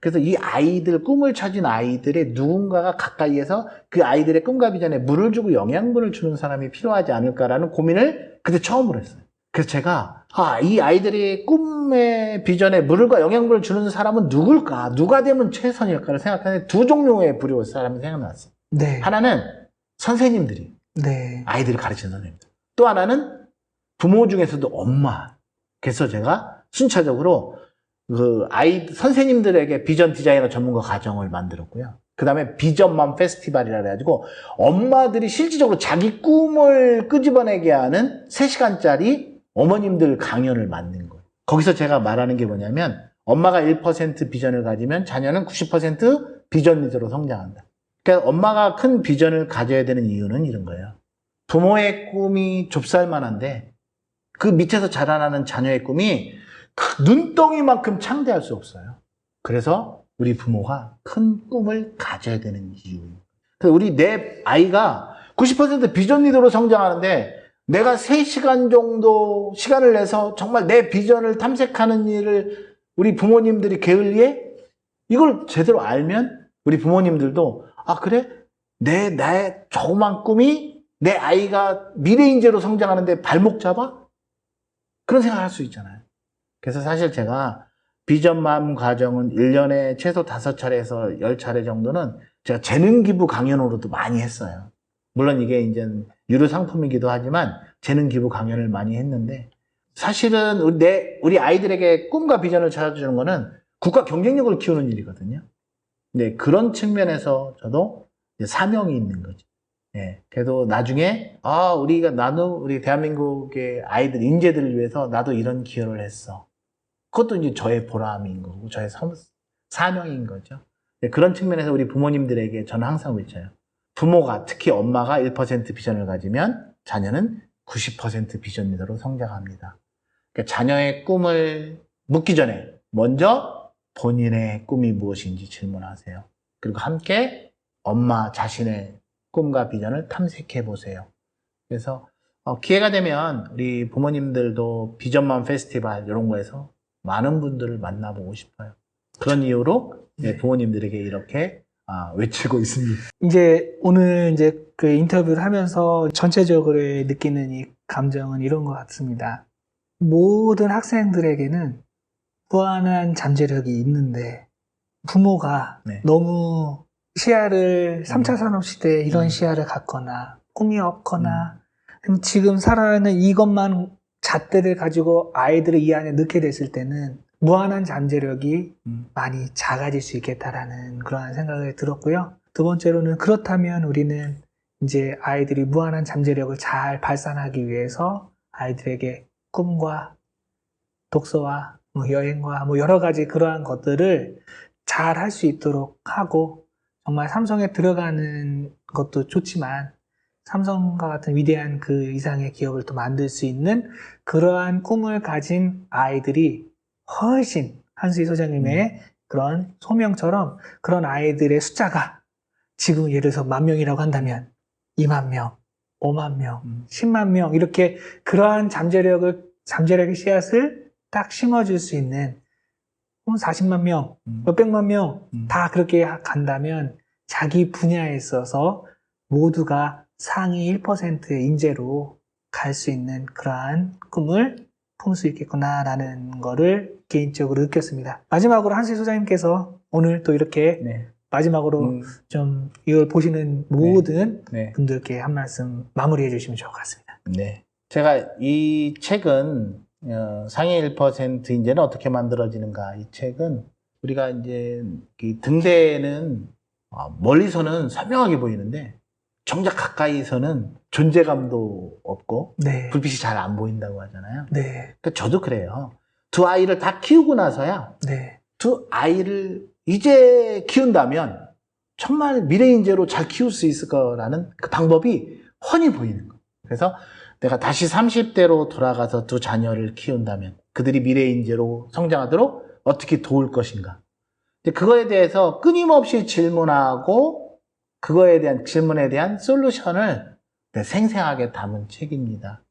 그래서 이 아이들, 꿈을 찾은 아이들의 누군가가 가까이에서 그 아이들의 꿈과 비전에 물을 주고 영양분을 주는 사람이 필요하지 않을까라는 고민을 그때 처음으로 했어요. 그래서 제가 이 아이들의 꿈의 비전에 물과 영양분을 주는 사람은 누굴까? 누가 되면 최선일까를 생각하는데 두 종류의 부류의 사람이 생각났어요. 하나는 선생님들이 아이들을 가르치는 선생님들. 또 하나는 부모 중에서도 엄마. 그래서 제가 순차적으로 선생님들에게 비전 디자이너 전문가 과정을 만들었고요. 그 다음에 비전맘 페스티벌이라 해가지고 엄마들이 실질적으로 자기 꿈을 끄집어내게 하는 3시간짜리 어머님들 강연을 만든 거예요. 거기서 제가 말하는 게 뭐냐면 엄마가 1% 비전을 가지면 자녀는 90% 비전 리더로 성장한다. 그러니까 엄마가 큰 비전을 가져야 되는 이유는 이런 거예요. 부모의 꿈이 좁쌀만한데 그 밑에서 자라나는 자녀의 꿈이 눈덩이만큼 창대할 수 없어요. 그래서 우리 부모가 큰 꿈을 가져야 되는 이유입니다. 그래서 내 아이가 90% 비전 리더로 성장하는데 내가 3시간 정도 시간을 내서 정말 내 비전을 탐색하는 일을 우리 부모님들이 게을리해? 이걸 제대로 알면 우리 부모님들도 그래? 나의 조그만 꿈이 내 아이가 미래인재로 성장하는데 발목 잡아? 그런 생각을 할 수 있잖아요. 그래서 사실 제가 비전맘 과정은 1년에 최소 5차례에서 10차례 정도는 제가 재능 기부 강연으로도 많이 했어요. 물론 이게 이제 유료 상품이기도 하지만 재능 기부 강연을 많이 했는데, 사실은 우리 아이들에게 꿈과 비전을 찾아주는 거는 국가 경쟁력을 키우는 일이거든요. 네, 그런 측면에서 저도 이제 사명이 있는 거죠. 예, 그래도 나중에, 우리 대한민국의 아이들, 인재들을 위해서 나도 이런 기여를 했어. 그것도 이제 저의 보람인 거고, 저의 사명인 거죠. 네, 그런 측면에서 우리 부모님들에게 저는 항상 외쳐요. 부모가, 특히 엄마가 1% 비전을 가지면 자녀는 90% 비전 리더로 성장합니다. 그러니까 자녀의 꿈을 묻기 전에 먼저 본인의 꿈이 무엇인지 질문하세요. 그리고 함께 엄마 자신의 꿈과 비전을 탐색해 보세요. 그래서 기회가 되면 우리 부모님들도 비전맘 페스티벌 이런 거에서 많은 분들을 만나보고 싶어요. 그런 이유로 부모님들에게 이렇게 외치고 있습니다. 이제 오늘 그 인터뷰를 하면서 전체적으로 느끼는 이 감정은 이런 것 같습니다. 모든 학생들에게는 무한한 잠재력이 있는데 부모가 너무 시야를 3차 산업시대에 이런 시야를 갖거나 꿈이 없거나 지금 살아가는 이것만 잣대를 가지고 아이들을 이 안에 넣게 됐을 때는 무한한 잠재력이 많이 작아질 수 있겠다라는 그런 생각이 들었고요. 두 번째로는 그렇다면 우리는 이제 아이들이 무한한 잠재력을 잘 발산하기 위해서 아이들에게 꿈과 독서와 여행과 여러 가지 그러한 것들을 잘 할 수 있도록 하고, 정말 삼성에 들어가는 것도 좋지만 삼성과 같은 위대한 그 이상의 기업을 또 만들 수 있는 그러한 꿈을 가진 아이들이 훨씬 한수희 소장님의 그런 소명처럼 그런 아이들의 숫자가 지금 예를 들어서 10,000명이라고 한다면 20,000명, 50,000명, 100,000명 이렇게 그러한 잠재력의 씨앗을 딱 심어줄 수 있는 40만 명, 몇백만 명 다 그렇게 간다면 자기 분야에 있어서 모두가 상위 1%의 인재로 갈 수 있는 그러한 꿈을 품을 수 있겠구나라는 거를 개인적으로 느꼈습니다. 마지막으로 한수희 소장님께서 오늘 또 이렇게 마지막으로 좀 이걸 보시는 모든 분들께 한 말씀 마무리해 주시면 좋을 것 같습니다. 네. 제가 이 책은 상위 1% 인재는 어떻게 만들어지는가, 이 책은 우리가 이제 등대에는 멀리서는 선명하게 보이는데 정작 가까이서는 존재감도 없고 불빛이 잘 안 보인다고 하잖아요. 그러니까 저도 그래요. 두 아이를 다 키우고 나서야 두 아이를 이제 키운다면 정말 미래인재로 잘 키울 수 있을 거라는 그 방법이 훤히 보이는 거예요. 그래서 내가 다시 30대로 돌아가서 두 자녀를 키운다면 그들이 미래인재로 성장하도록 어떻게 도울 것인가. 그거에 대해서 끊임없이 질문하고 그거에 대한 질문에 대한 솔루션을 생생하게 담은 책입니다.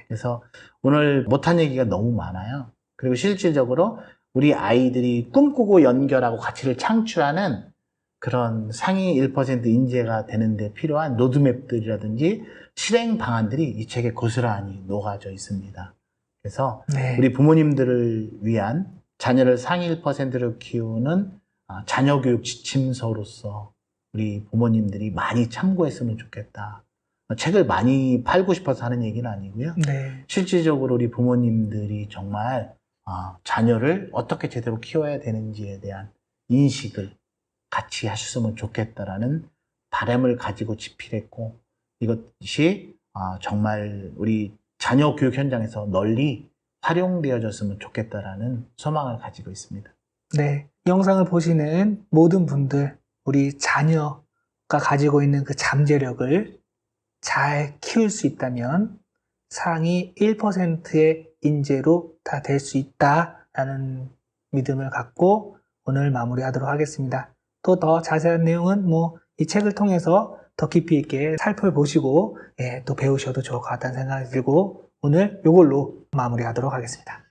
그래서 오늘 못한 얘기가 너무 많아요. 그리고 실질적으로 우리 아이들이 꿈꾸고 연결하고 가치를 창출하는 그런 상위 1% 인재가 되는데 필요한 로드맵들이라든지 실행 방안들이 이 책에 고스란히 녹아져 있습니다. 그래서 우리 부모님들을 위한 자녀를 상위 1%로 키우는 자녀교육 지침서로서 우리 부모님들이 많이 참고했으면 좋겠다. 책을 많이 팔고 싶어서 하는 얘기는 아니고요. 실질적으로 우리 부모님들이 정말 자녀를 어떻게 제대로 키워야 되는지에 대한 인식을 같이 하셨으면 좋겠다라는 바람을 가지고 집필했고, 이것이 정말 우리 자녀 교육 현장에서 널리 활용되어졌으면 좋겠다라는 소망을 가지고 있습니다. 네, 영상을 보시는 모든 분들, 우리 자녀가 가지고 있는 그 잠재력을 잘 키울 수 있다면 상위 1%의 인재로 다 될 수 있다라는 믿음을 갖고 오늘 마무리하도록 하겠습니다. 또 더 자세한 내용은 이 책을 통해서 더 깊이 있게 살펴보시고 또 배우셔도 좋을 것 같다는 생각이 들고 오늘 이걸로 마무리하도록 하겠습니다.